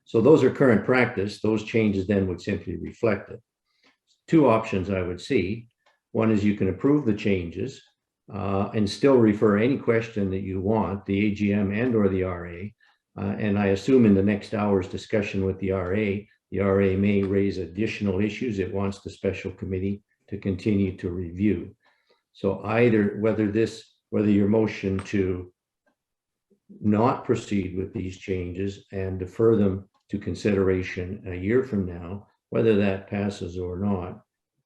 So those are current practice. Those changes then would simply reflect it. Two options I would see. One is you can approve the changes and still refer any question that you want, the AGM and or the RA. And I assume in the next hour's discussion with the RA may raise additional issues it wants the special committee to continue to review. So either whether your motion to not proceed with these changes and defer them to consideration a year from now, Whether that passes or not,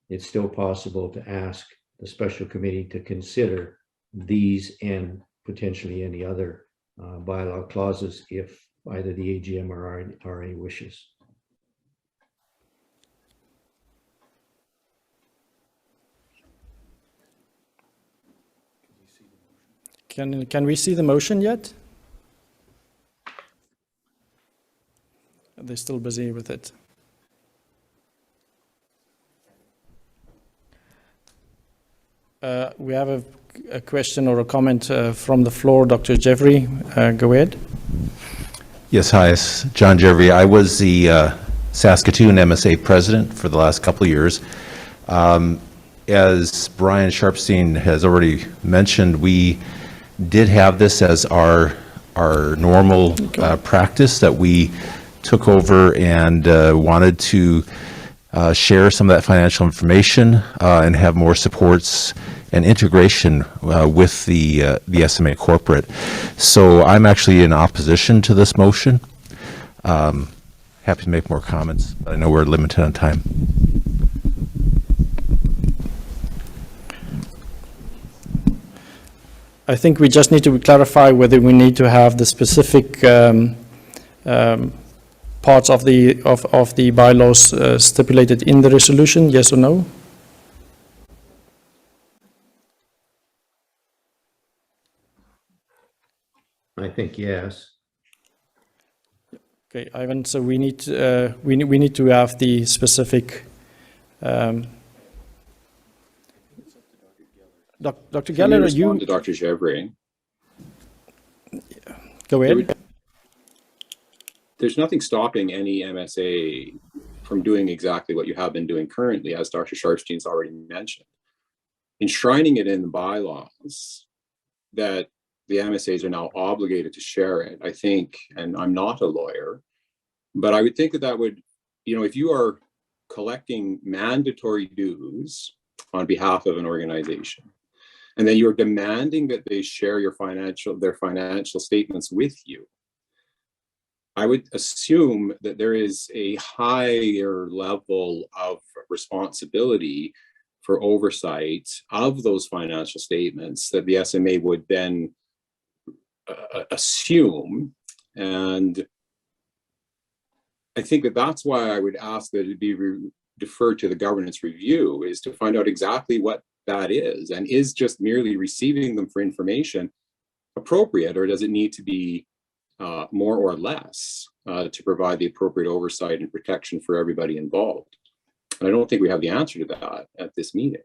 it's still possible to ask the special committee to consider these and potentially any other bylaw clauses if either the AGM or RA wishes. Can we see the motion yet? They're still busy with it. We have a question or a comment from the floor. Dr. Jeffrey, go ahead. Yes, hi, it's John Jeffrey. I was the Saskatoon MSA president for the last couple of years. As Brian Sharpstein has already mentioned, we did have this as our normal practice that we took over and wanted to share some of that financial information and have more supports and integration with the SMA corporate. So I'm actually in opposition to this motion. Happy to make more comments, but I know we're limited on time. I think we just need to clarify whether we need to have the specific parts of the bylaws stipulated in the resolution, yes or no? I think yes. Okay, Ivan. So we need to have the specific. Dr. Geller, are you? To Dr. Jeffrey. Go ahead. There's nothing stopping any MSA from doing exactly what you have been doing currently, as Dr. Sharpstein's already mentioned. Enshrining it in the bylaws that the MSAs are now obligated to share it, I think, and I'm not a lawyer, but I would think that would, if you are collecting mandatory dues on behalf of an organization, and then you're demanding that they share their financial statements with you, I would assume that there is a higher level of responsibility for oversight of those financial statements that the SMA would then assume. And I think that that's why I would ask that it be deferred to the governance review, is to find out exactly what that is, and is just merely receiving them for information appropriate, or does it need to be more or less to provide the appropriate oversight and protection for everybody involved? And I don't think we have the answer to that at this meeting.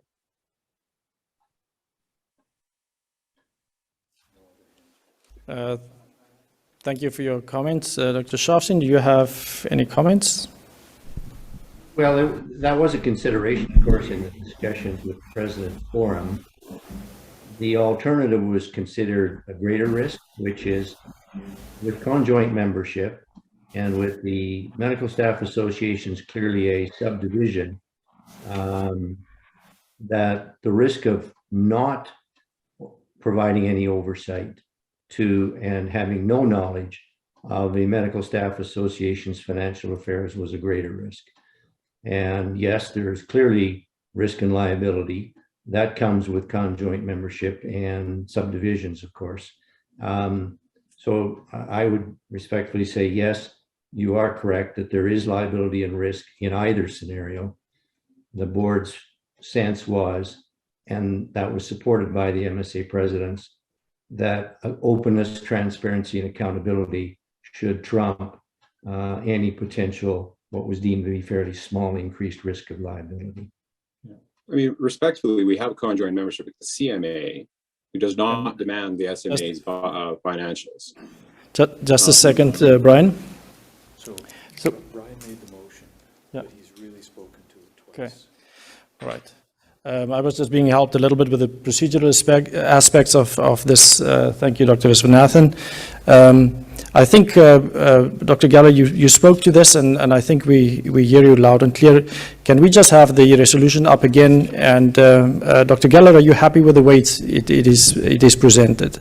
Thank you for your comments. Dr. Sharpstein, do you have any comments? Well, that was a consideration, of course, in the discussions with the President Forum. The alternative was considered a greater risk, which is with conjoint membership and with the Medical Staff Association's clearly a subdivision, that the risk of not providing any oversight to and having no knowledge of a Medical Staff Association's financial affairs was a greater risk. And yes, there's clearly risk and liability that comes with conjoint membership and subdivisions, of course. So I would respectfully say, yes, you are correct that there is liability and risk in either scenario. The board's sense was, and that was supported by the MSA presidents, that openness, transparency, and accountability should trump any potential, what was deemed to be fairly small, increased risk of liability. I mean, respectfully, we have a conjoint membership with the CMA, who does not demand the SMA's financials. Just a second, Brian. So Brian made the motion, but he's really spoken to it twice. Okay, all right. I was just being helped a little bit with the procedural aspects of this. Thank you, Dr. Viswanathan. I think, Dr. Geller, you spoke to this, and I think we hear you loud and clear. Can we just have the resolution up again? And Dr. Geller, are you happy with the way it is presented?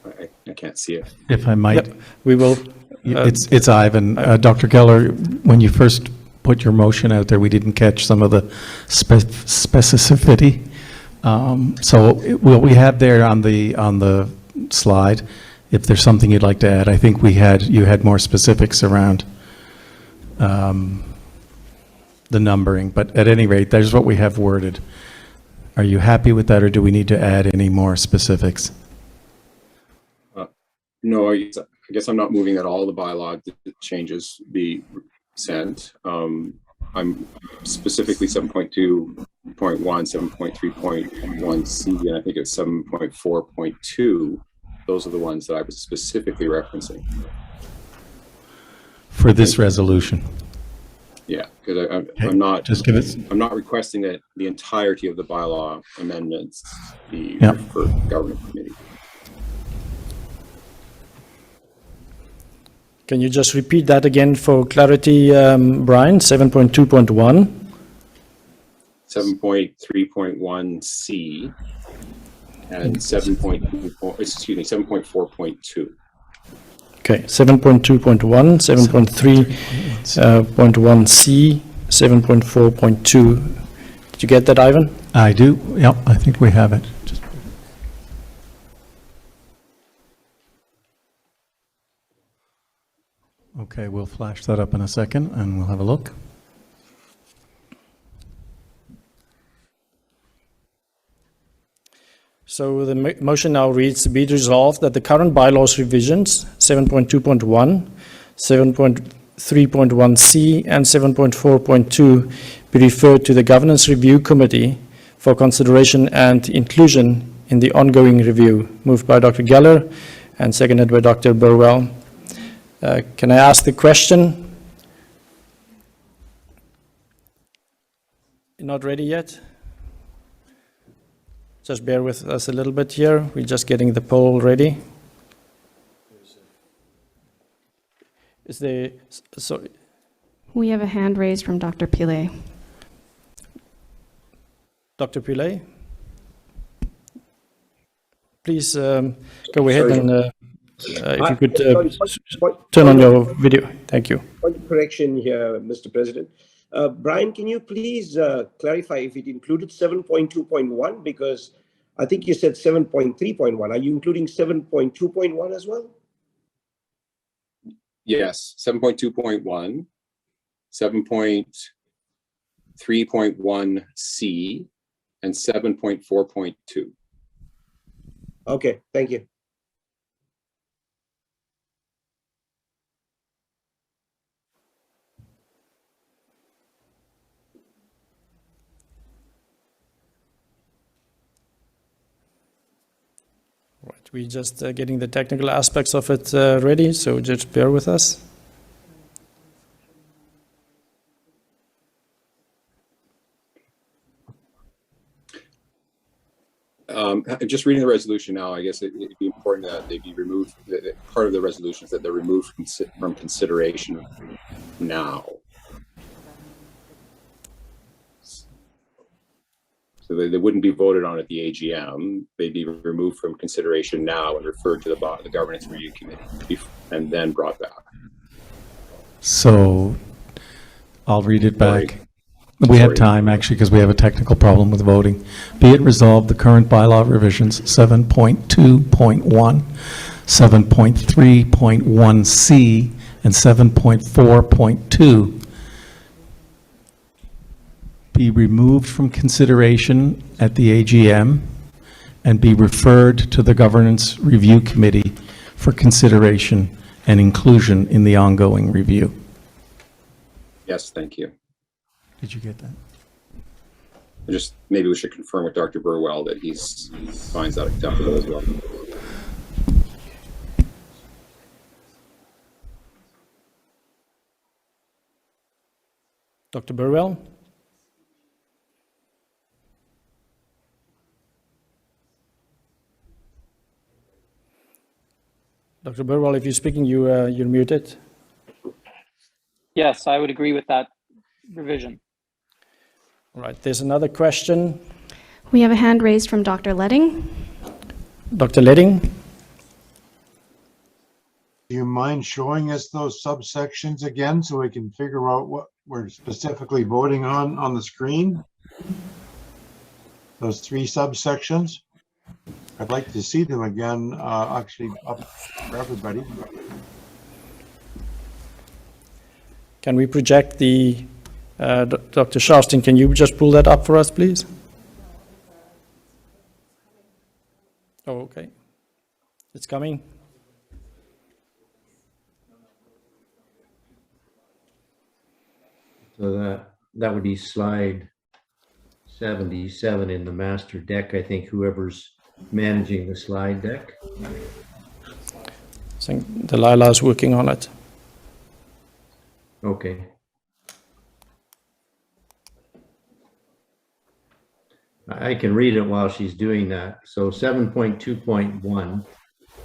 I can't see it. If I might. Yep, we will. It's Ivan. Dr. Geller, when you first put your motion out there. We didn't catch some of the specificity. So what we have there on the slide, if there's something you'd like to add, I think you had more specifics around the numbering, but at any rate, there's what we have worded. Are you happy with that, or do we need to add any more specifics? No, I guess I'm not moving that all the bylaw changes be sent. I'm specifically 7.2.1, 7.3.1C, and I think it's 7.4.2. Those are the ones that I was specifically referencing. For this resolution? Yeah, because I'm not just give it. I'm not requesting that the entirety of the bylaw amendments be for governance committee. Can you just repeat that again for clarity, Brian? 7.2.1. 7.3.1C and 7.4.2. Okay, 7.2.1, 7.3.1C, 7.4.2. Did you get that, Ivan? I do. Yep, I think we have it. Okay, we'll flash that up in a second and we'll have a look. So the motion now reads, be it resolved that the current bylaws revisions, 7.2.1, 7.3.1C, and 7.4.2 be referred to the Governance Review Committee for consideration and inclusion in the ongoing review. Moved by Dr. Geller and seconded by Dr. Burwell. Can I ask the question? You're not ready yet? Just bear with us a little bit here. We're just getting the poll ready. Is there, sorry. We have a hand raised from Dr. Pillay. Dr. Pillay? Please go ahead and if you could turn on your video. Thank you. Point of correction here, Mr. President. Brian, can you please clarify if it included 7.2.1? Because I think you said 7.3.1. Are you including 7.2.1 as well? Yes, 7.2.1, 7.3.1C, and 7.4.2. Okay, thank you. Right, we're just getting the technical aspects of it ready, so just bear with us. Just reading the resolution now, I guess it'd be important that they be removed. Part of the resolution is that they're removed from consideration now. So they wouldn't be voted on at the AGM. They'd be removed from consideration now and referred to the Governance Review Committee and then brought back. So I'll read it back. We had time, actually, because we have a technical problem with voting. Be it resolved, the current bylaw revisions 7.2.1, 7.3.1C, and 7.4.2 be removed from consideration at the AGM and be referred to the Governance Review Committee for consideration and inclusion in the ongoing review. Yes, thank you. Did you get that? Just maybe we should confirm with Dr. Burwell that he finds that acceptable as well. Dr. Burwell? Dr. Burwell, if you're speaking, you're muted. Yes, I would agree with that revision. All right, there's another question. We have a hand raised from Dr. Letting. Dr. Letting? Do you mind showing us those subsections again so we can figure out we're specifically voting on the screen? Those three subsections? I'd like to see them again, actually up for everybody. Can we project the, Dr. Shastin, can you just pull that up for us, please? Oh, okay. It's coming. So that would be slide 77 in the master deck. I think whoever's managing the slide deck. I think Delilah's working on it. Okay. I can read it while she's doing that. So 7.2.1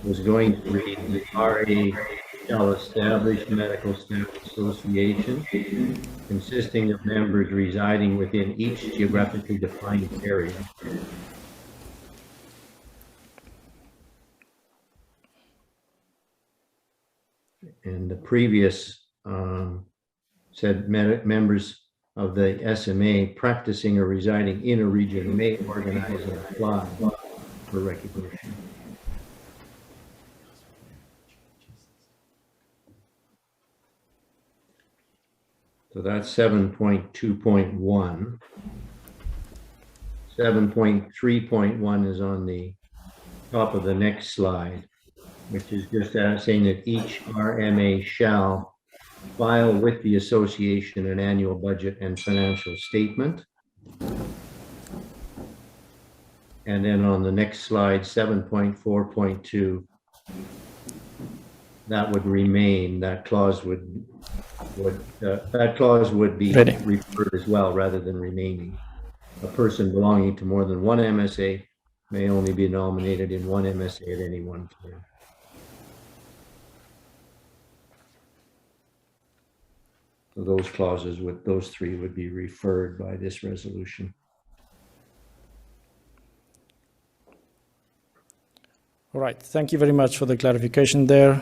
was going to read the RA shall establish medical staff association consisting of members residing within each geographically defined area. And the previous said members of the SMA practicing or residing in a region may organize and apply for recognition. So that's 7.2.1. 7.3.1 is on the top of the next slide, which is just saying that each RMA shall file with the association an annual budget and financial statement. And then on the next slide, 7.4.2, that would remain, that clause would be referred as well rather than remaining. A person belonging to more than one MSA may only be nominated in one MSA at any one time. So those clauses those three would be referred by this resolution. All right, thank you very much for the clarification there.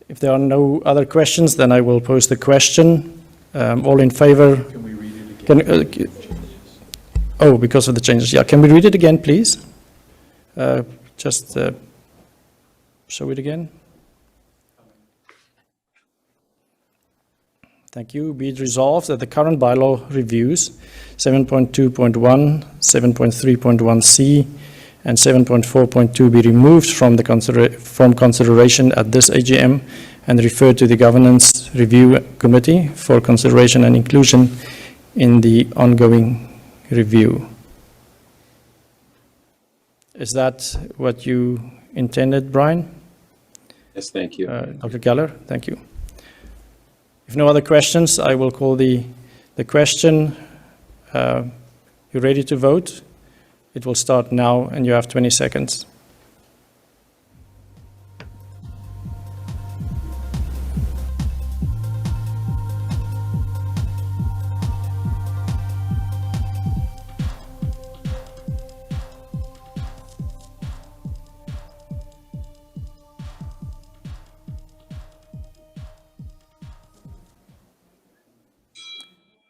If there are no other questions, then I will pose the question. All in favor? Can we read it again? Oh, because of the changes. Yeah, can we read it again, please? Just show it again. Thank you. Be it resolved that the current bylaw reviews 7.2.1, 7.3.1c, and 7.4.2 be removed from consideration at this AGM and referred to the Governance Review Committee for consideration and inclusion in the ongoing review. Is that what you intended, Brian? Yes, thank you. Dr. Geller, thank you. If no other questions, I will call the question. You ready to vote? It will start now, and you have 20 seconds.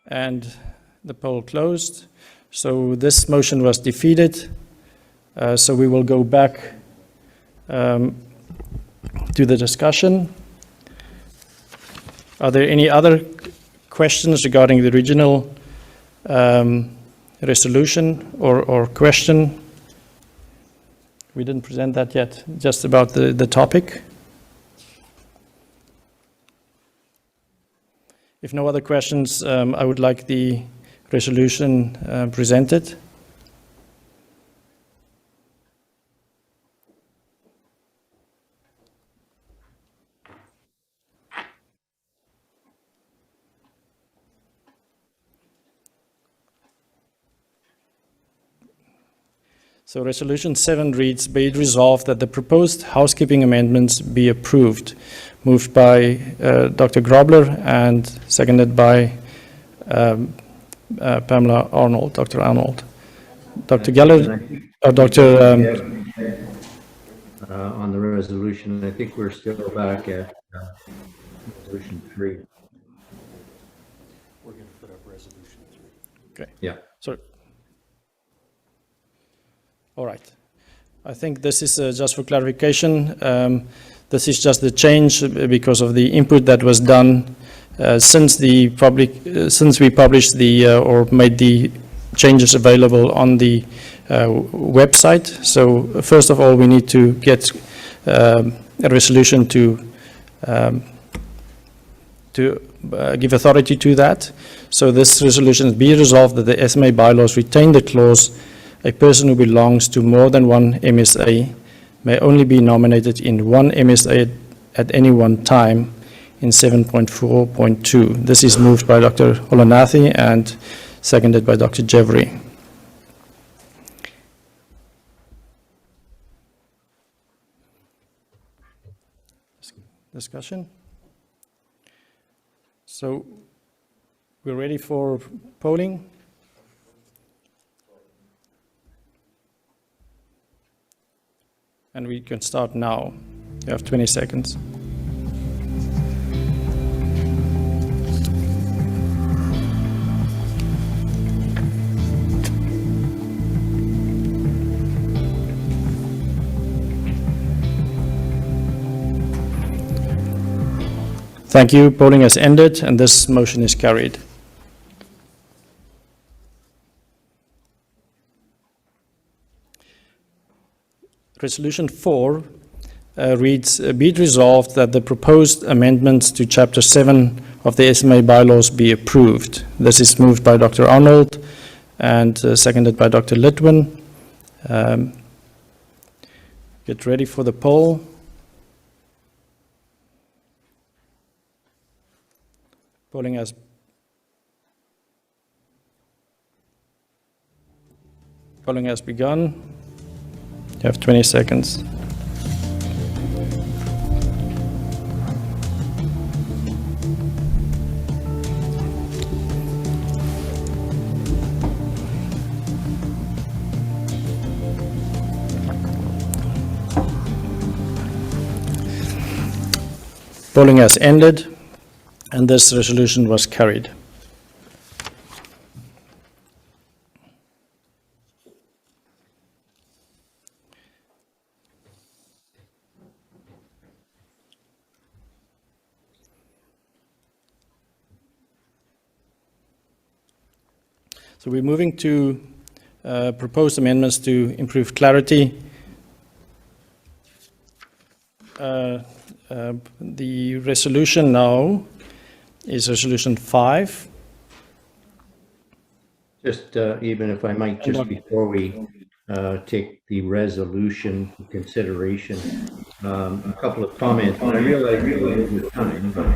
And the poll closed. So this motion was defeated. So we will go back to the discussion. Are there any other questions regarding the original resolution or question? We didn't present that yet, just about the topic. If no other questions, I would like the resolution presented. So Resolution 7 reads, be it resolved that the proposed housekeeping amendments be approved. Moved by Dr. Grobler and seconded by Pamela Arnold, Dr. Arnold. Dr. Geller, or Dr. On the resolution, I think we're still back at resolution 3. Okay. Yeah. Sorry. All right. I think this is just for clarification. This is just the change because of the input that was done since we published the or made the changes available on the website. So first of all, we need to get a resolution to give authority to that. So this resolution be resolved that the SMA bylaws retain the clause, a person who belongs to more than one MSA may only be nominated in one MSA at any one time in 7.4.2. This is moved by Dr. Olanathi and seconded by Dr. Jevry. Discussion? So we're ready for polling. And we can start now. You have 20 seconds. Thank you. Polling has ended, and this motion is carried. Resolution 4 reads, be it resolved that the proposed amendments to Chapter 7 of the SMA Bylaws be approved. This is moved by Dr. Arnold and seconded by Dr. Litwin. Get ready for the poll. Polling has begun. You have 20 seconds. Polling has ended, and this resolution was carried. So we're moving to proposed amendments to improve clarity. The resolution now is Resolution 5. Just even if I might, just before we take the resolution into consideration, a couple of comments. And I realize we're over time, but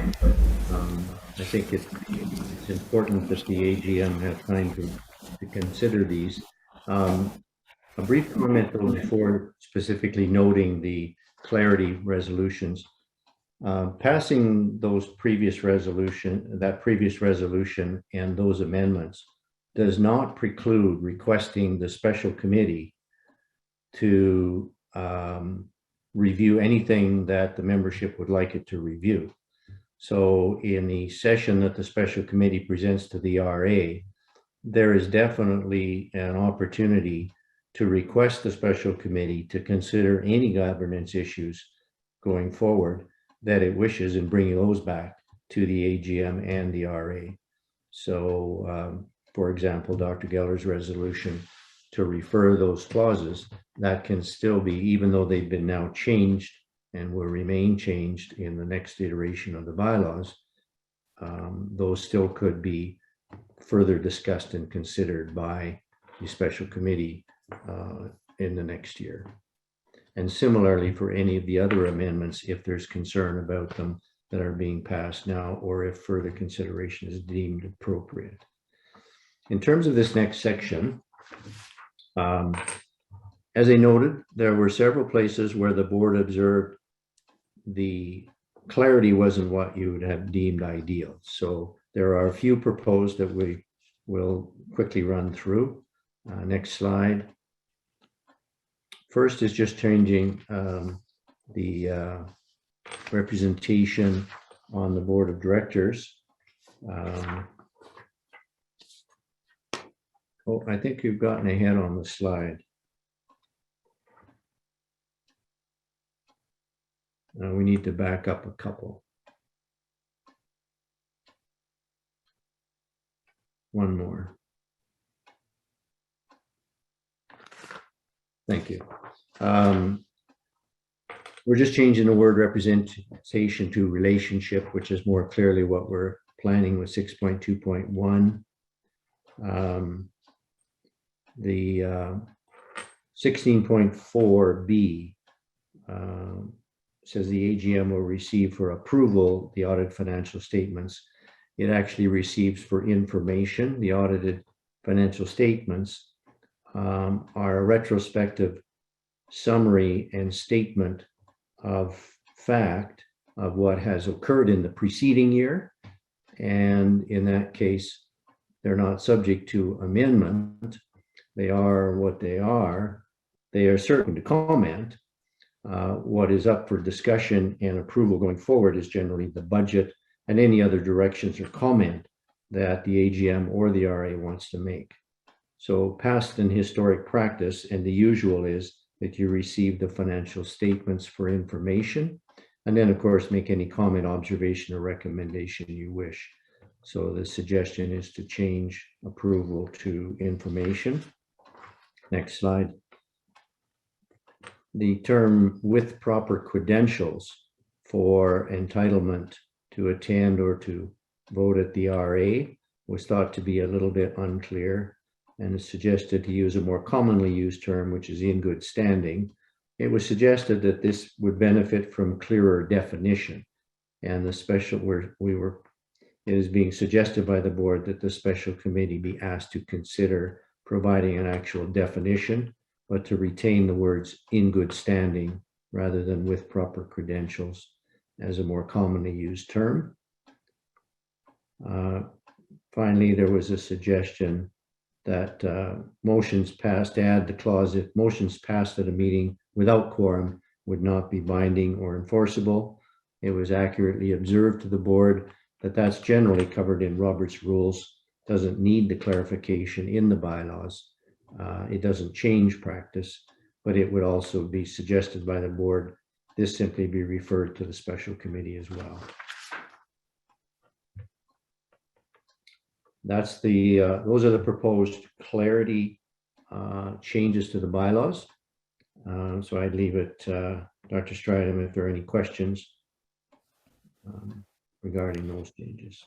I think it's important that the AGM have time to consider these. A brief comment though before specifically noting the clarity resolutions. Passing those previous resolution and those amendments does not preclude requesting the special committee to review anything that the membership would like it to review. So in the session that the special committee presents to the RA, there is definitely an opportunity to request the special committee to consider any governance issues going forward that it wishes and bringing those back to the AGM and the RA. So, for example, Dr. Geller's resolution to refer those clauses, that can still be, even though they've been now changed and will remain changed in the next iteration of the bylaws, those still could be further discussed and considered by the special committee in the next year. And similarly for any of the other amendments, if there's concern about them that are being passed now, or if further consideration is deemed appropriate. In terms of this next section, as I noted, there were several places where the board observed the clarity wasn't what you would have deemed ideal. So there are a few proposed that we will quickly run through. Next slide. First is just changing the representation on the board of directors. Oh, I think you've gotten ahead on the slide. We need to back up a couple. One more. Thank you. We're just changing the word representation to relationship, which is more clearly what we're planning with 6.2.1. The 16.4B says the AGM will receive for approval the audited financial statements. It actually receives for information. The audited financial statements are a retrospective summary and statement of fact of what has occurred in the preceding year. And in that case, they're not subject to amendment. They are what they are. They are certain to comment. What is up for discussion and approval going forward is generally the budget and any other directions or comment that the AGM or the RA wants to make. So past and historic practice and the usual is that you receive the financial statements for information, and then of course make any comment, observation, or recommendation you wish. So the suggestion is to change approval to information. Next slide. The term with proper credentials for entitlement to attend or to vote at the RA was thought to be a little bit unclear, and is suggested to use a more commonly used term, which is in good standing. It was suggested that this would benefit from clearer definition, and the special it is being suggested by the board that the special committee be asked to consider providing an actual definition, but to retain the words in good standing rather than with proper credentials as a more commonly used term. Finally, there was a suggestion that motions passed, add the clause, if motions passed at a meeting without quorum would not be binding or enforceable. It was accurately observed to the board that that's generally covered in Robert's rules, doesn't need the clarification in the bylaws. It doesn't change practice, but it would also be suggested by the board this simply be referred to the special committee as well. That's the those are the proposed clarity changes to the bylaws. So I'd leave it, Dr. Stridham, if there are any questions regarding those changes.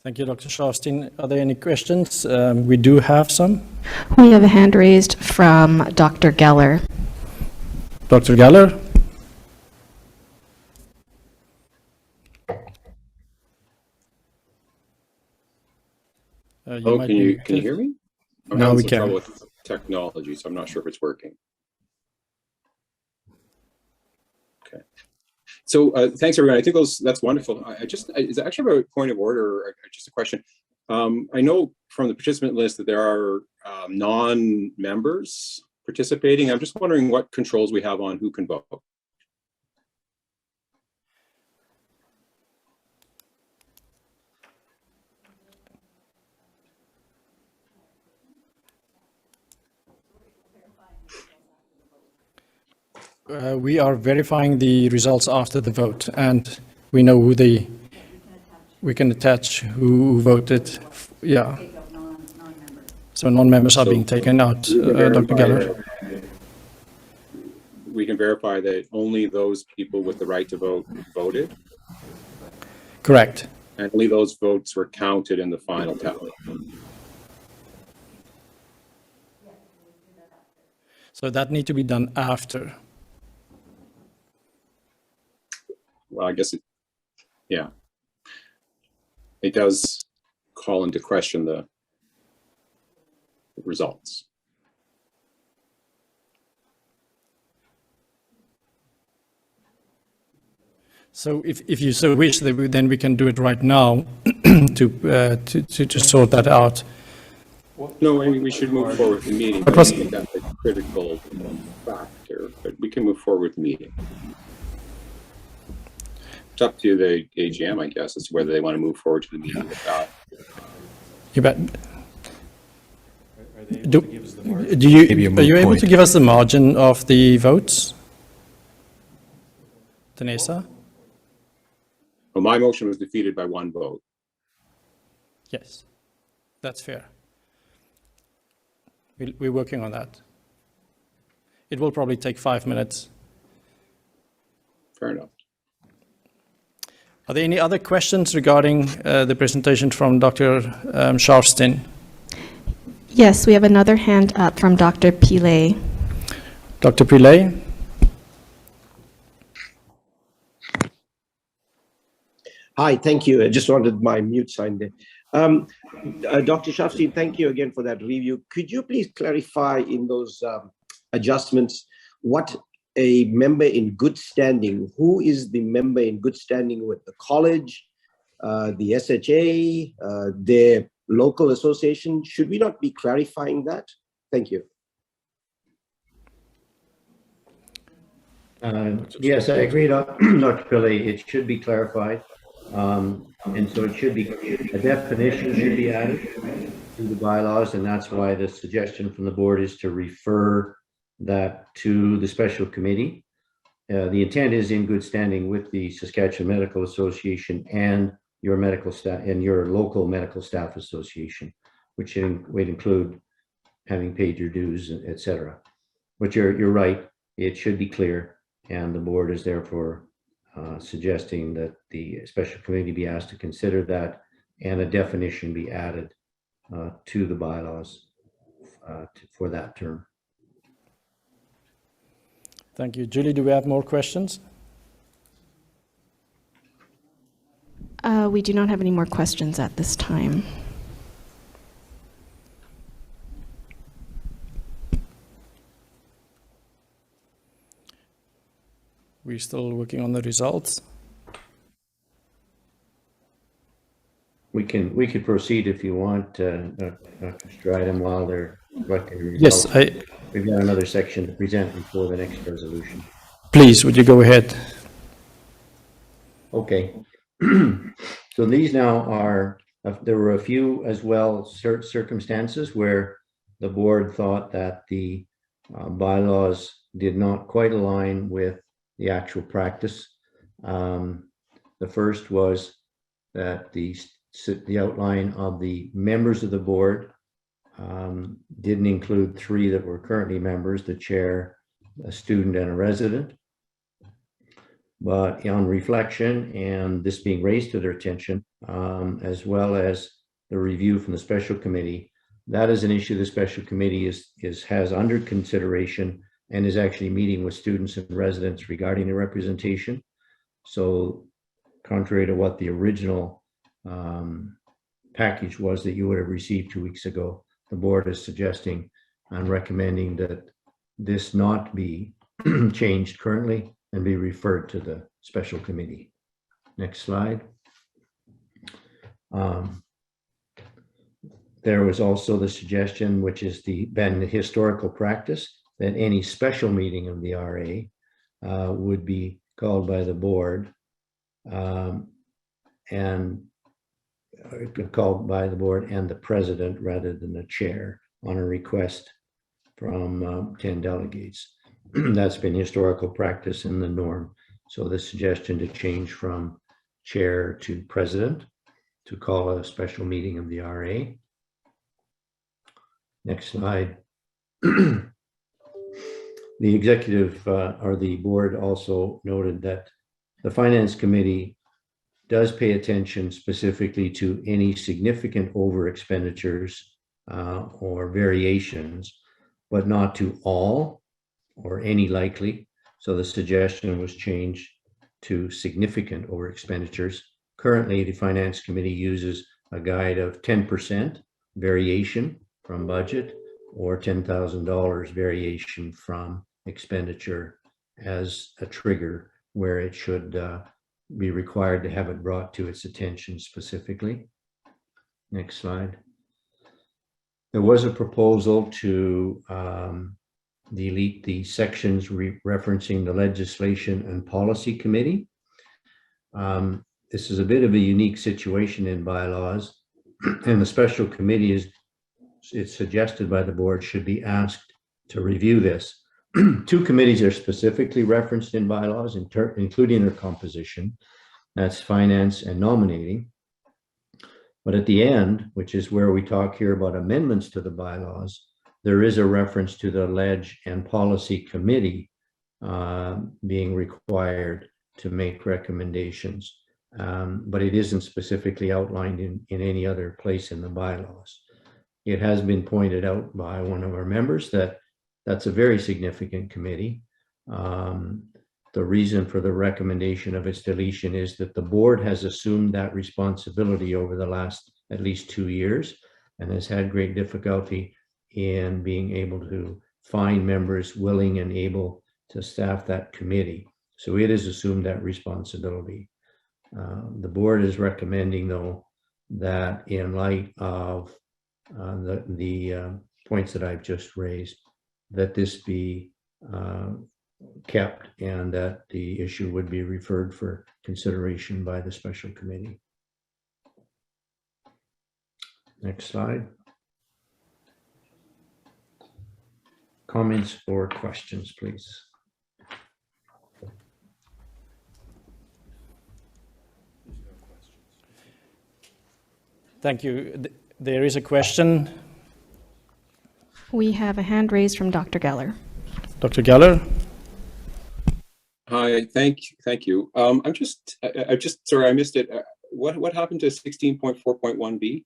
Thank you, Dr. Sharfstein. Are there any questions? We do have some. We have a hand raised from Dr. Geller. Dr. Geller? Oh, can you hear me? I'm now having we some can. trouble with technology, so I'm not sure if it's working. Okay. So thanks, everyone. I think that's wonderful. It's actually a point of order, or just a question. I know from the participant list that there are non-members participating. I'm just wondering what controls we have on who can vote. We are verifying the results after the vote, and we know who we can attach who voted. Yeah. So non-members are being taken out, Dr. Geller. We can verify that only those people with the right to vote voted? Correct. And only those votes were counted in the final tally? So that need to be done after. Well, I guess yeah. It does call into question the results. So if you so wish, then we can do it right now to sort that out. No, I mean, we should move forward with the meeting. I think that's a critical factor, but we can move forward with the meeting. It's up to the AGM, I guess, as to whether they want to move forward to the meeting with that. You bet. Do you, are you able to give us the margin of the votes? Danesa? Well, my motion was defeated by 1 vote. Yes, that's fair. We're working on that. It will probably take 5 minutes. Fair enough. Are there any other questions regarding the presentation from Dr. Sharfstein? Yes, we have another hand up from Dr. Pillay. Dr. Pillay? Hi, thank you. I just wanted my mute sign there. Dr. Sharfstein, thank you again for that review. Could you please clarify in those adjustments what a member in good standing, who is the member in good standing with the college, the SHA, their local association? Should we not be clarifying that? Thank you. Yes, I agree, Dr. Pillay. It should be clarified. And so it should be, a definition should be added to the bylaws, and that's why the suggestion from the board is to refer that to the special committee. The intent is in good standing with the Saskatchewan Medical Association and your medical staff and your local medical staff association, which would include having paid your dues, etc. But you're right, it should be clear, and the board is therefore suggesting that the special committee be asked to consider that and a definition be added to the bylaws for that term. Thank you. Julie, do we have more questions? We do not have any more questions at this time. We're still working on the results. We could proceed if you want, Dr. Stridham, while they're collecting the Yes, results. We've got another section to present before the next resolution. Please, would you go ahead? Okay. So these now are, there were a few as well circumstances where the board thought that the bylaws did not quite align with the actual practice. The first was that the outline of the members of the board didn't include 3 that were currently members, the chair, a student, and a resident. But on reflection and this being raised to their attention, as well as the review from the special committee, that is an issue the special committee has under consideration and is actually meeting with students and residents regarding the representation. So contrary to what the original package was that you would have received 2 weeks ago, the board is suggesting and recommending that this not be changed currently and be referred to the special committee. Next slide. There was also the suggestion, which has been the historical practice, that any special meeting of the RA would be called by the board and called by the board and the president rather than the chair on a request from 10 delegates. That's been historical practice and the norm. So the suggestion to change from chair to president to call a special meeting of the RA. Next slide. The executive or the board also noted that the finance committee does pay attention specifically to any significant over expenditures or variations, but not to all or any likely. So the suggestion was changed to significant over expenditures. Currently, the finance committee uses a guide of 10% variation from budget or $10,000 variation from expenditure as a trigger where it should be required to have it brought to its attention specifically. Next slide. There was a proposal to delete the sections referencing the Legislation and Policy Committee. This is a bit of a unique situation in bylaws, and the special committee is it's suggested by the board, should be asked to review this. Two committees are specifically referenced in bylaws, including their composition. That's finance and nominating. But at the end, which is where we talk here about amendments to the bylaws, there is a reference to the Ledge and Policy Committee being required to make recommendations. But it isn't specifically outlined in any other place in the bylaws. It has been pointed out by one of our members that that's a very significant committee. The reason for the recommendation of its deletion is that the board has assumed that responsibility over the last at least 2 years and has had great difficulty in being able to find members willing and able to staff that committee. So it has assumed that responsibility. The board is recommending, though, that in light of the points that I've just raised, that this be kept and that the issue would be referred for consideration by the special committee. Next slide. Comments or questions, please. Thank you. There is a question. We have a hand raised from Dr. Geller. Dr. Geller? Hi, thank you. I'm just sorry, I missed it. What happened to 16.4.1b?